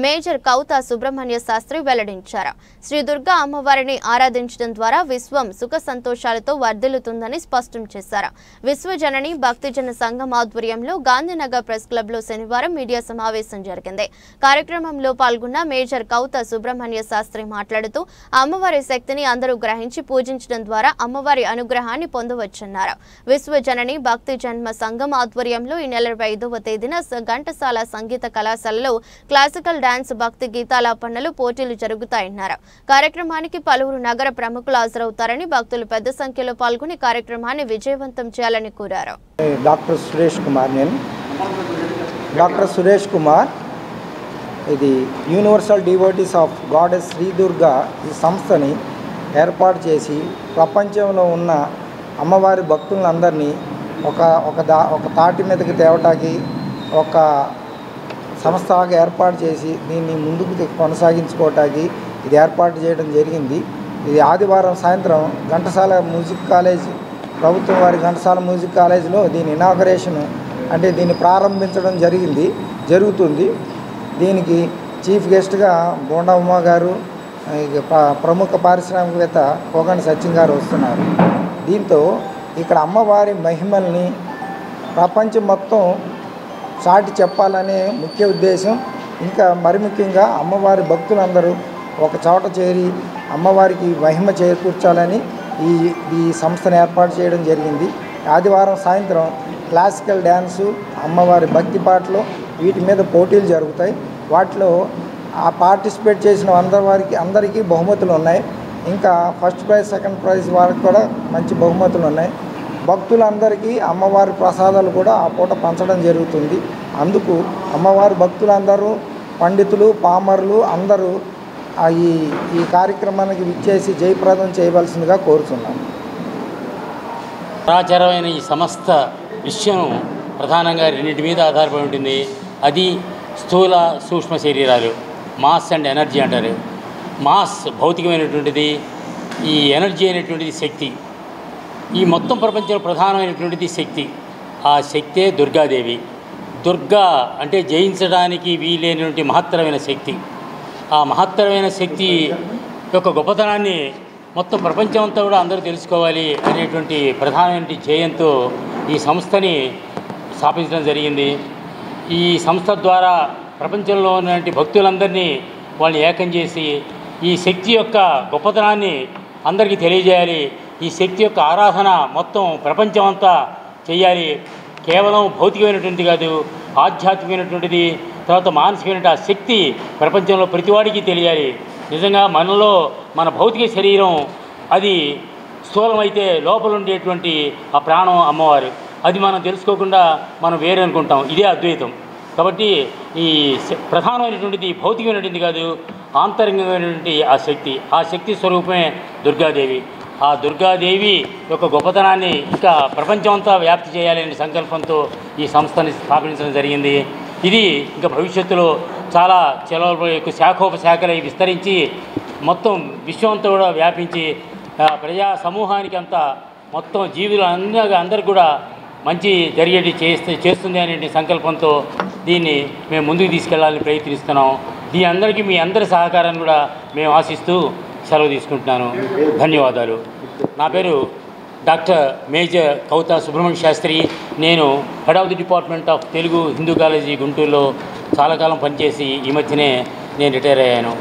మేజర్ కౌతా సుబ్రహ్మణ్య శాస్త్రి వెల్లడించారు. శ్రీ దుర్గా అమ్మవారిని ఆరాధించడం ద్వారా విశ్వం సుఖ సంతోషాలతో వర్ధిల్లుతుందని స్పష్టం చేశారు. విశ్వజనని భక్తజన సంఘం ఆధ్వర్యంలో గాంధీనగర్ ప్రెస్ క్లబ్లో శనివారం మీడియా సమావేశం జరిగింది. కార్యక్రమంలో పాల్గొన్న మేజర్ కౌతా సుబ్రహ్మణ్య శాస్త్రి మాట్లాడుతూ అమ్మవారి శక్తిని అందరూ గ్రహించి పూజించడం ద్వారా అమ్మవారి అనుగ్రహాన్ని పొందవచ్చన్నారు. విశ్వజనని భక్తి జన్మ సంఘం ఆధ్వర్యంలో ఈ నెల 25వ తేదీన ఘంటసాల సంగీత కళాశాలలో క్లాసికల్ డాన్స్ భక్తి గీతాలాపనలు పోటీలు జరుగుతాయన్నారు. కార్యక్రమానికి పలువురు నగర ప్రముఖులు హాజరవుతారని భక్తులు పెద్ద సంఖ్యలో పాల్గొని కార్యక్రమాన్ని విజయవంతం చేయాలని కోరారు. డాక్టర్ సురేష్ కుమార్ ఇది universal devotees of goddess Shri Durga ఈ సంస్థని ఏర్పాటు చేసి ప్రపంచంలో ఉన్న అమ్మవారి భక్తులందరినీ ఒక తాటి మీదకి తేవటానికి ఒక సంస్థగా ఏర్పాటు చేసి దీన్ని ముందుకు కొనసాగించుకోవటానికి ఇది ఏర్పాటు చేయడం జరిగింది. ఇది ఆదివారం సాయంత్రం ఘంటసాల మ్యూజిక్ కాలేజ్, ప్రభుత్వం వారి ఘంటసాల మ్యూజిక్ కాలేజీలో దీని ఇనాగరేషన్ అంటే దీన్ని ప్రారంభించడం జరుగుతుంది. దీనికి చీఫ్ గెస్ట్గా బోండా ఉమా గారు, ప్రముఖ పారిశ్రామికవేత్త కోగండి సత్యం గారు వస్తున్నారు. దీంతో ఇక్కడ అమ్మవారి మహిమల్ని ప్రపంచం మొత్తం చాటి చెప్పాలనే ముఖ్య ఉద్దేశం. ఇంకా మరి ముఖ్యంగా అమ్మవారి భక్తులందరూ ఒక చోట చేరి అమ్మవారికి మహిమ చేకూర్చాలని ఈ సంస్థను ఏర్పాటు చేయడం జరిగింది. ఆదివారం సాయంత్రం క్లాసికల్ డ్యాన్సు, అమ్మవారి భక్తి పాటలు వీటి మీద పోటీలు జరుగుతాయి. వాటిలో ఆ పార్టిసిపేట్ చేసిన అందరికీ బహుమతులు ఉన్నాయి. ఇంకా ఫస్ట్ ప్రైజ్, సెకండ్ ప్రైజ్ వాళ్ళకి కూడా మంచి బహుమతులు ఉన్నాయి. భక్తులందరికీ అమ్మవారి ప్రసాదాలు కూడా ఆ పూట పంచడం జరుగుతుంది. అందుకు అమ్మవారి భక్తులందరూ, పండితులు, పామరులు అందరూ ఈ కార్యక్రమానికి విచ్చేసి జయప్రదం చేయవలసిందిగా కోరుతున్నాను. ప్రాచారమైన ఈ సమస్త విషయం ప్రధానంగా రెండింటి మీద ఆధారపడి ఉంటుంది. అది స్థూల సూక్ష్మ శరీరాలు, మాస్ అండ్ ఎనర్జీ అంటారు. మాస్ భౌతికమైనటువంటిది, ఈ ఎనర్జీ అనేటువంటిది శక్తి. ఈ మొత్తం ప్రపంచంలో ప్రధానమైనటువంటిది శక్తి. ఆ శక్తే దుర్గాదేవి. దుర్గా అంటే జయించడానికి వీలైనటువంటి మహత్తరమైన శక్తి. ఆ మహత్తరమైన శక్తి యొక్క గొప్పతనాన్ని మొత్తం ప్రపంచం అంతా కూడా అందరూ తెలుసుకోవాలి అనేటువంటి ప్రధానమైన ధ్యేయంతో ఈ సంస్థని స్థాపించడం జరిగింది. ఈ సంస్థ ద్వారా ప్రపంచంలో ఉన్నటువంటి భక్తులందరినీ వాళ్ళని ఏకం చేసి ఈ శక్తి యొక్క గొప్పతనాన్ని అందరికీ తెలియజేయాలి. ఈ శక్తి యొక్క ఆరాధన మొత్తం ప్రపంచం అంతా చేయాలి. కేవలం భౌతికమైనటువంటిది కాదు, ఆధ్యాత్మికమైనటువంటిది, తర్వాత మానసికమైన ఆ శక్తి ప్రపంచంలో ప్రతివాడికి తెలియాలి. నిజంగా మనలో మన భౌతిక శరీరం అది స్థూలమైతే లోపల ఉండేటువంటి ఆ ప్రాణం అమ్మవారు. అది మనం తెలుసుకోకుండా మనం వేరే అనుకుంటాం. ఇదే అద్వైతం. కాబట్టి ఈ ప్రధానమైనటువంటిది భౌతికమైనటువంటిది కాదు, ఆంతరంగమైనటువంటి ఆ శక్తి స్వరూపమే దుర్గాదేవి. ఆ దుర్గాదేవి యొక్క గొప్పతనాన్ని ఇంకా ప్రపంచం అంతా వ్యాప్తి చేయాలనే సంకల్పంతో ఈ సంస్థని స్థాపించడం జరిగింది. ఇది ఇంకా భవిష్యత్తులో చాలా ఎక్కువ శాఖోపశాఖలై విస్తరించి మొత్తం విశ్వం అంతా కూడా వ్యాపించి ప్రజా సమూహానికి అంతా మొత్తం జీవులు అందరికి కూడా మంచి జరిగేది చేస్తుంది అనే సంకల్పంతో దీన్ని మేము ముందుకు తీసుకెళ్లాలని ప్రయత్నిస్తున్నాం. దీని అందరికీ మీ అందరి సహకారాన్ని కూడా మేము ఆశిస్తూ సెలవు తీసుకుంటున్నాను. ధన్యవాదాలు. నా పేరు డాక్టర్ మేజర్ కౌతా సుబ్రహ్మణ్య శాస్త్రి. నేను head of the department of Telugu Hindu college గుంటూరులో చాలా కాలం పనిచేసి ఈ మధ్యనే నేను రిటైర్ అయ్యాను.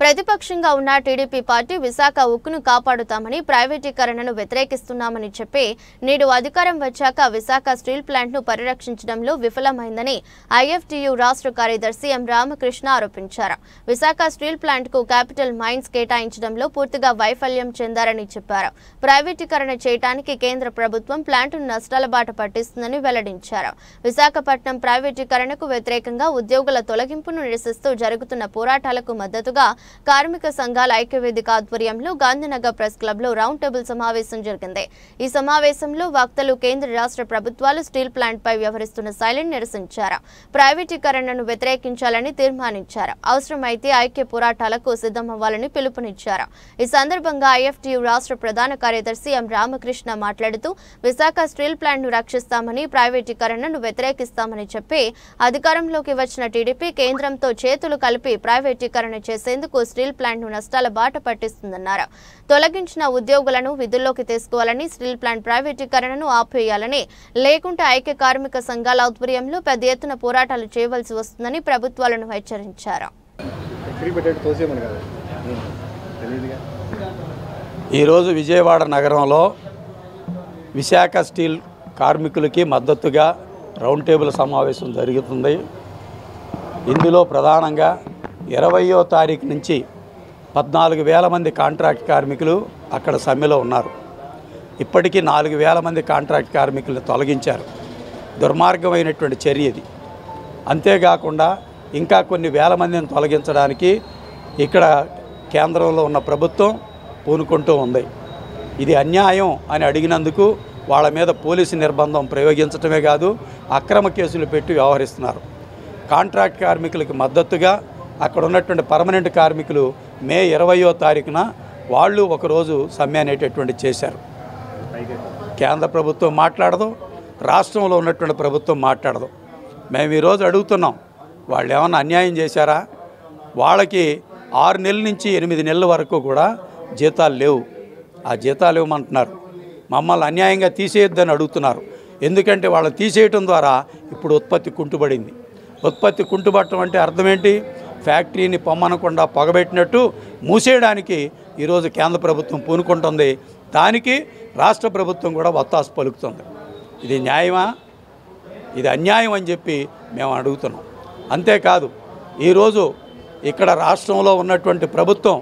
ప్రతిపక్షంగా ఉన్న టీడీపీ పార్టీ విశాఖ ఉక్కును కాపాడుతామని, ప్రైవేటీకరణను వ్యతిరేకిస్తున్నామని చెప్పి నేడు అధికారం వచ్చాక విశాఖ స్టీల్ ప్లాంట్ను పరిరక్షించడంలో విఫలమైందని ఐఎఫ్టీయూ రాష్ట్ర కార్యదర్శి ఎం రామకృష్ణ ఆరోపించారు. విశాఖ స్టీల్ ప్లాంట్కు క్యాపిటల్ మైన్స్ కేటాయించడంలో పూర్తిగా వైఫల్యం చెందారని చెప్పారు. ప్రైవేటీకరణ చేయడానికి కేంద్ర ప్రభుత్వం ప్లాంటును నష్టాల బాట పట్టిస్తుందని వెల్లడించారు. విశాఖపట్నం ప్రైవేటీకరణకు వ్యతిరేకంగా ఉద్యోగుల తొలగింపును నిరసిస్తూ జరుగుతున్న పోరాటాలకు మద్దతుగా కార్మిక సంఘాల ఐక్యవేదిక ఆధ్వర్యంలో గాంధీనగర్ ప్రెస్ క్లబ్ లో రౌండ్ టేబుల్ సమావేశం జరిగింది. ఈ సమావేశంలో వక్తలు కేంద్ర రాష్ట్ర ప్రభుత్వాలు స్టీల్ ప్లాంట్ పై వ్యవహరిస్తున్న శైలిని నిరసించారు. ప్రైవేటీకరణను వ్యతిరేకించాలని తీర్మానించారు. అవసరమైతే ఐక్య పోరాటాలకు సిద్ధమవ్వాలని పిలుపునిచ్చారు. ఈ సందర్భంగా ఐఎఫ్టీయూ రాష్ట్ర ప్రధాన కార్యదర్శి ఎం రామకృష్ణ మాట్లాడుతూ విశాఖ స్టీల్ ప్లాంట్ ను రక్షిస్తామని, ప్రైవేటీకరణను వ్యతిరేకిస్తామని చెప్పి అధికారంలోకి వచ్చిన టీడీపీ కేంద్రంతో చేతులు కలిపి ప్రైవేటీకరణ చేసేందుకు స్టీల్ ప్లాంట్ ను నష్టాల బాట పట్టిస్తుందన్నారు. తొలగించిన ఉద్యోగులను విధుల్లోకి తీసుకోవాలని, స్టీల్ ప్లాంట్ ప్రైవేటీకరణను ఆపేయాలని, లేకుంటే ఐక్య కార్మిక సంఘాల ఆధ్వర్యంలో పెద్ద ఎత్తున పోరాటాలు చేయవలసి వస్తుందని ప్రభుత్వాలను హెచ్చరించారు. ఈరోజు విజయవాడ నగరంలో విశాఖ స్టీల్ కార్మికులకి మద్దతుగా రౌండ్ టేబుల్ సమావేశం జరుగుతుంది. ఇందులో ప్రధానంగా 20వ తారీఖు నుంచి 14,000 మంది కాంట్రాక్ట్ కార్మికులు అక్కడ సమ్మెలో ఉన్నారు. ఇప్పటికీ 4,000 మంది కాంట్రాక్ట్ కార్మికులను తొలగించారు. దుర్మార్గమైనటువంటి చర్య ఇది. అంతేకాకుండా ఇంకా కొన్ని వేల మందిని తొలగించడానికి ఇక్కడ కేంద్రంలో ఉన్న ప్రభుత్వం పూనుకుంటూ ఉంది. ఇది అన్యాయం అని అడిగినందుకు వాళ్ళ మీద పోలీసు నిర్బంధం ప్రయోగించడమే కాదు, అక్రమ కేసులు పెట్టి వ్యవహరిస్తున్నారు. కాంట్రాక్ట్ కార్మికులకు మద్దతుగా అక్కడ ఉన్నటువంటి పర్మనెంట్ కార్మికులు మే 20వ తారీఖున వాళ్ళు ఒకరోజు సమ్మె అనేటటువంటి చేశారు. కేంద్ర ప్రభుత్వం మాట్లాడదు, రాష్ట్రంలో ఉన్నటువంటి ప్రభుత్వం మాట్లాడదు. మేము ఈరోజు అడుగుతున్నాం, వాళ్ళు ఏమన్నా అన్యాయం చేశారా? వాళ్ళకి 6 నెలల నుంచి 8 నెలల వరకు కూడా జీతాలు లేవు. ఆ జీతాలు ఇవ్వమంటున్నారు. మమ్మల్ని అన్యాయంగా తీసేయొద్దని అడుగుతున్నారు. ఎందుకంటే వాళ్ళని తీసేయటం ద్వారా ఇప్పుడు ఉత్పత్తి కుంటుపడింది. ఉత్పత్తి కుంటుపడటం అంటే అర్థం ఏంటి? ఫ్యాక్టరీని పొమ్మనకుండా పొగబెట్టినట్టు మూసేయడానికి ఈరోజు కేంద్ర ప్రభుత్వం పూనుకుంటుంది. దానికి రాష్ట్ర ప్రభుత్వం కూడా వత్తాసు పలుకుతుంది. ఇది న్యాయమా? ఇది అన్యాయం అని చెప్పి మేము అడుగుతున్నాం. అంతేకాదు ఈరోజు ఇక్కడ రాష్ట్రంలో ఉన్నటువంటి ప్రభుత్వం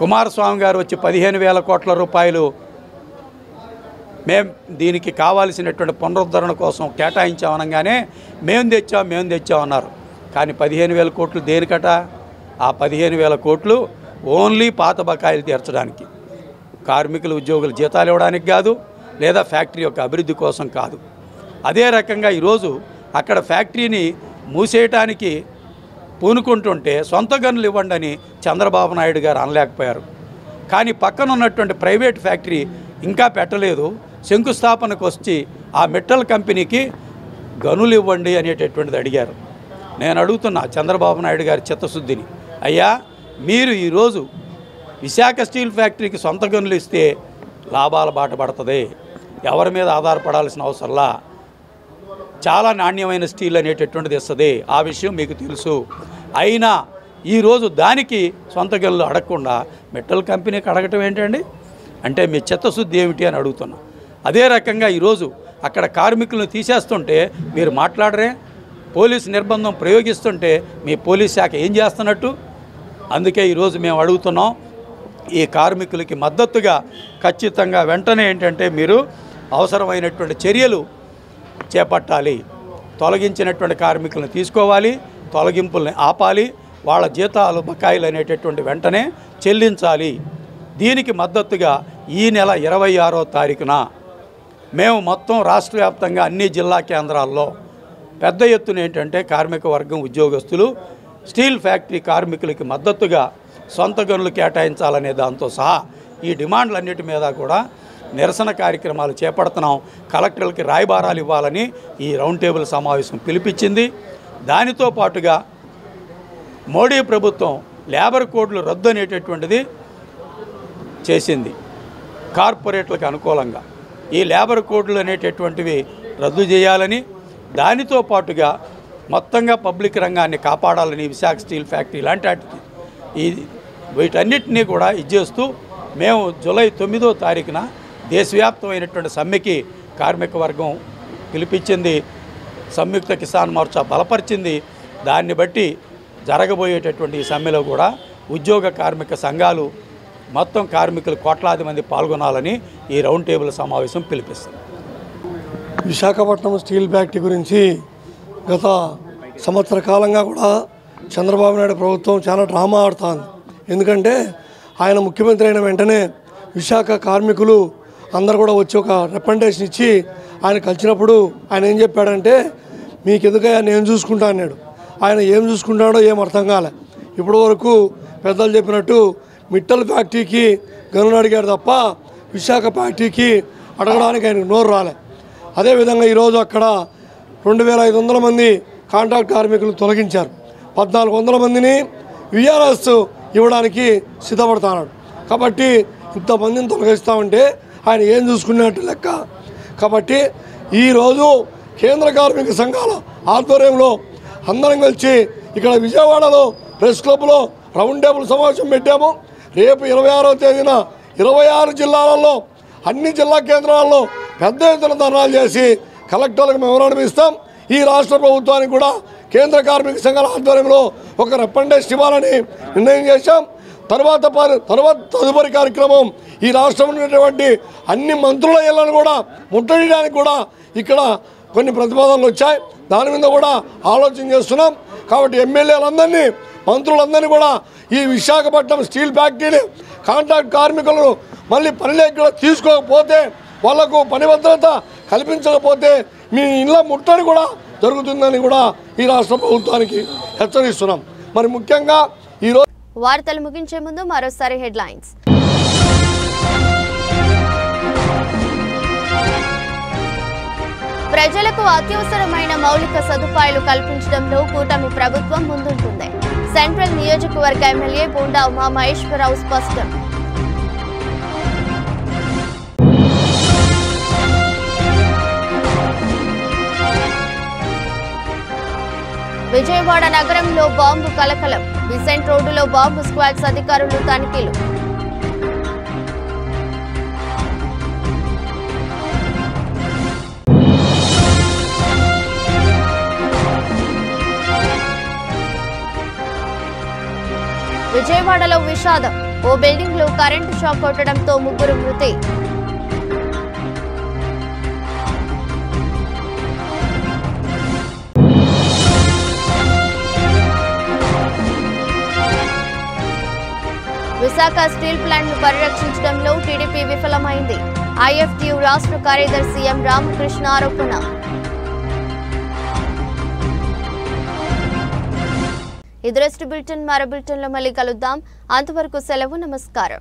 కుమారస్వామి గారు వచ్చి 15,000 కోట్ల రూపాయలు మేము దీనికి కావాల్సినటువంటి పునరుద్ధరణ కోసం కేటాయించామనగానే మేము తెచ్చామన్నారు. కానీ 15,000 కోట్లు దేనికట? ఆ 15,000 కోట్లు ఓన్లీ పాత బకాయిలు తీర్చడానికి, కార్మికులు ఉద్యోగులు జీతాలు ఇవ్వడానికి కాదు, లేదా ఫ్యాక్టరీ యొక్క అభివృద్ధి కోసం కాదు. అదే రకంగా ఈరోజు అక్కడ ఫ్యాక్టరీని మూసేయటానికి పూనుకుంటుంటే సొంత గనులు ఇవ్వండి అని చంద్రబాబు నాయుడు గారు అనలేకపోయారు. కానీ పక్కన ఉన్నటువంటి ప్రైవేట్ ఫ్యాక్టరీ ఇంకా పెట్టలేదు, శంకుస్థాపనకు వచ్చి ఆ మెటల్ కంపెనీకి గనులు ఇవ్వండి అనేటటువంటిది అడిగారు. నేను అడుగుతున్నా చంద్రబాబు నాయుడు గారి చిత్తశుద్ధిని, అయ్యా మీరు ఈరోజు విశాఖ స్టీల్ ఫ్యాక్టరీకి సొంత గనులు ఇస్తే లాభాల బాట పడుతుంది, ఎవరి మీద ఆధారపడాల్సిన అవసరంలా, చాలా నాణ్యమైన స్టీల్ అనేటటువంటిది ఇస్తుంది, ఆ విషయం మీకు తెలుసు. అయినా ఈరోజు దానికి సొంత గనులు అడగకుండా మెటల్ కంపెనీకి అడగటం ఏంటండి? అంటే మీ చిత్తశుద్ధి ఏమిటి అని అడుగుతున్నా. అదే రకంగా ఈరోజు అక్కడ కార్మికులను తీసేస్తుంటే మీరు మాట్లాడరే, పోలీసు నిర్బంధం ప్రయోగిస్తుంటే మీ పోలీస్ శాఖ ఏం చేస్తున్నట్టు? అందుకే ఈరోజు మేము అడుగుతున్నాం, ఈ కార్మికులకి మద్దతుగా ఖచ్చితంగా వెంటనే ఏంటంటే మీరు అవసరమైనటువంటి చర్యలు చేపట్టాలి, తొలగించినటువంటి కార్మికులను తీసుకోవాలి, తొలగింపుల్ని ఆపాలి, వాళ్ళ జీతాలు బకాయిలు అనేటటువంటి వెంటనే చెల్లించాలి. దీనికి మద్దతుగా ఈ నెల 26వ తారీఖున మేము మొత్తం రాష్ట్ర వ్యాప్తంగా అన్ని జిల్లా కేంద్రాల్లో పెద్ద ఎత్తున ఏంటంటే కార్మిక వర్గం ఉద్యోగస్తులు స్టీల్ ఫ్యాక్టరీ కార్మికులకి మద్దతుగా సొంత గనులు కేటాయించాలనే దాంతో సహా ఈ డిమాండ్లన్నిటి మీద కూడా నిరసన కార్యక్రమాలు చేపడుతున్నాం. కలెక్టర్లకి రాయబారాలు ఇవ్వాలని ఈ రౌండ్ టేబుల్ సమావేశం పిలిపించింది. దానితో పాటుగా మోడీ ప్రభుత్వం లేబర్ కోడ్లు రద్దు అనేటటువంటిది చేసింది కార్పొరేట్లకు అనుకూలంగా. ఈ లేబర్ కోడ్లు అనేటటువంటివి రద్దు చేయాలని, దానితో పాటుగా మొత్తంగా పబ్లిక్ రంగాన్ని కాపాడాలని విశాఖ స్టీల్ ఫ్యాక్టరీ లాంటి వాటికి వీటన్నిటినీ కూడా ఇచ్చేస్తూ మేము జూలై 9వ తారీఖున దేశవ్యాప్తమైనటువంటి సమ్మెకి కార్మిక వర్గం పిలిపించింది. సంయుక్త కిసాన్ మోర్చా బలపరిచింది. దాన్ని బట్టి జరగబోయేటటువంటి ఈ సమ్మెలో కూడా ఉద్యోగ కార్మిక సంఘాలు మొత్తం కార్మికులు కోట్లాది మంది పాల్గొనాలని ఈ రౌండ్ టేబుల్ సమావేశం పిలిపిస్తుంది. విశాఖపట్నం స్టీల్ ఫ్యాక్టరీ గురించి గత సంవత్సర కాలంగా కూడా చంద్రబాబు నాయుడు ప్రభుత్వం చాలా డ్రామా ఆడుతోంది. ఎందుకంటే ఆయన ముఖ్యమంత్రి అయిన వెంటనే విశాఖ కార్మికులు అందరు కూడా వచ్చి ఒక రిప్రజెంటేషన్ ఇచ్చి ఆయన కలిసినప్పుడు ఆయన ఏం చెప్పాడంటే, మీకు ఎందుకయ్యా నేను చూసుకుంటా అన్నాడు. ఆయన ఏం చూసుకుంటాడో ఏం అర్థం కాలే. ఇప్పటి వరకు పెద్దలు చెప్పినట్టు మిట్టల్ ఫ్యాక్టరీకి గనులు అడిగాడు తప్ప విశాఖ ఫ్యాక్టరీకి అడగడానికి ఆయనకు నోరు రాలే. అదేవిధంగా ఈరోజు అక్కడ 2,500 మంది కాంట్రాక్ట్ కార్మికులు తొలగించారు. 1,400 మందిని విఆర్ఎస్ ఇవ్వడానికి సిద్ధపడుతున్నాడు. కాబట్టి ఇంతమందిని తొలగిస్తామంటే ఆయన ఏం చూసుకున్నట్టు లెక్క. కాబట్టి ఈరోజు కేంద్ర కార్మిక సంఘాల ఆధ్వర్యంలో అందరం కలిసి ఇక్కడ విజయవాడలో ప్రెస్ క్లబ్లో రౌండ్ టేబుల్ సమావేశం పెట్టాము. రేపు 26వ తేదీన 26 జిల్లాలలో అన్ని జిల్లా కేంద్రాల్లో పెద్ద ఎత్తున ధర్నాలు చేసి కలెక్టర్లకు మెమోరాండం ఇస్తాం. ఈ రాష్ట్ర ప్రభుత్వానికి కూడా కేంద్ర కార్మిక సంఘాల ఆధ్వర్యంలో ఒక రిప్రజెంటేషన్ ఇవ్వాలని నిర్ణయం చేశాం. తర్వాత తదుపరి కార్యక్రమం ఈ రాష్ట్రంలో ఉన్నటువంటి అన్ని మంత్రుల ఇళ్లను కూడా ముట్టడియడానికి కూడా ఇక్కడ కొన్ని ప్రతిపాదనలు వచ్చాయి. దాని మీద కూడా ఆలోచన చేస్తున్నాం. కాబట్టి ఎమ్మెల్యేలందరినీ మంత్రులందరినీ కూడా ఈ విశాఖపట్నం స్టీల్ ఫ్యాక్టరీని కాంట్రాక్ట్ కార్మికులను మళ్ళీ పనిలోకి కూడా తీసుకోకపోతే, వాళ్లకు పని భద్రత కల్పించకపోతే మీ ఇళ్ళ ముట్టడి కూడా జరుగుతుందని కూడా ఈ రాష్ట్ర ప్రభుత్వానికి హెచ్చరిస్తున్నాం. మరి ముఖ్యంగా ఈరోజు వార్తలు ముగించే ముందు మరోసారి హెడ్లైన్స్. ప్రజలకు అత్యవసరమైన మౌలిక సదుపాయాలు కల్పించడంలో కూటమి ప్రభుత్వం ముందుంటుంది. సెంట్రల్ నియోజకవర్గ ఎమ్మెల్యే బోండా ఉమా మహేశ్వరరావు స్పష్టం. విజయవాడ నగరంలో బాంబు కలకలం. విసెంట్ రోడ్డులో బాంబు స్క్వాడ్స్ అధికారులు తనిఖీలు. విజయవాడలో విషాదం. ఓ బిల్డింగ్ లో కరెంటు షాక్ కొట్టడంతో 3 మృతి. విశాఖ స్టీల్ ప్లాంట్ను పరిరక్షించడంలో టీడీపీ విఫలమైంది. ఐఎఫ్టియు రాష్ట్ర కార్యదర్శి ఎం రామకృష్ణ ఆరోపణ. ఇది రెస్ట్ బులెటిన్. మరో బులెటిన్లో మళ్ళీ కలుద్దాం. అంతవరకు సెలవు. నమస్కారం.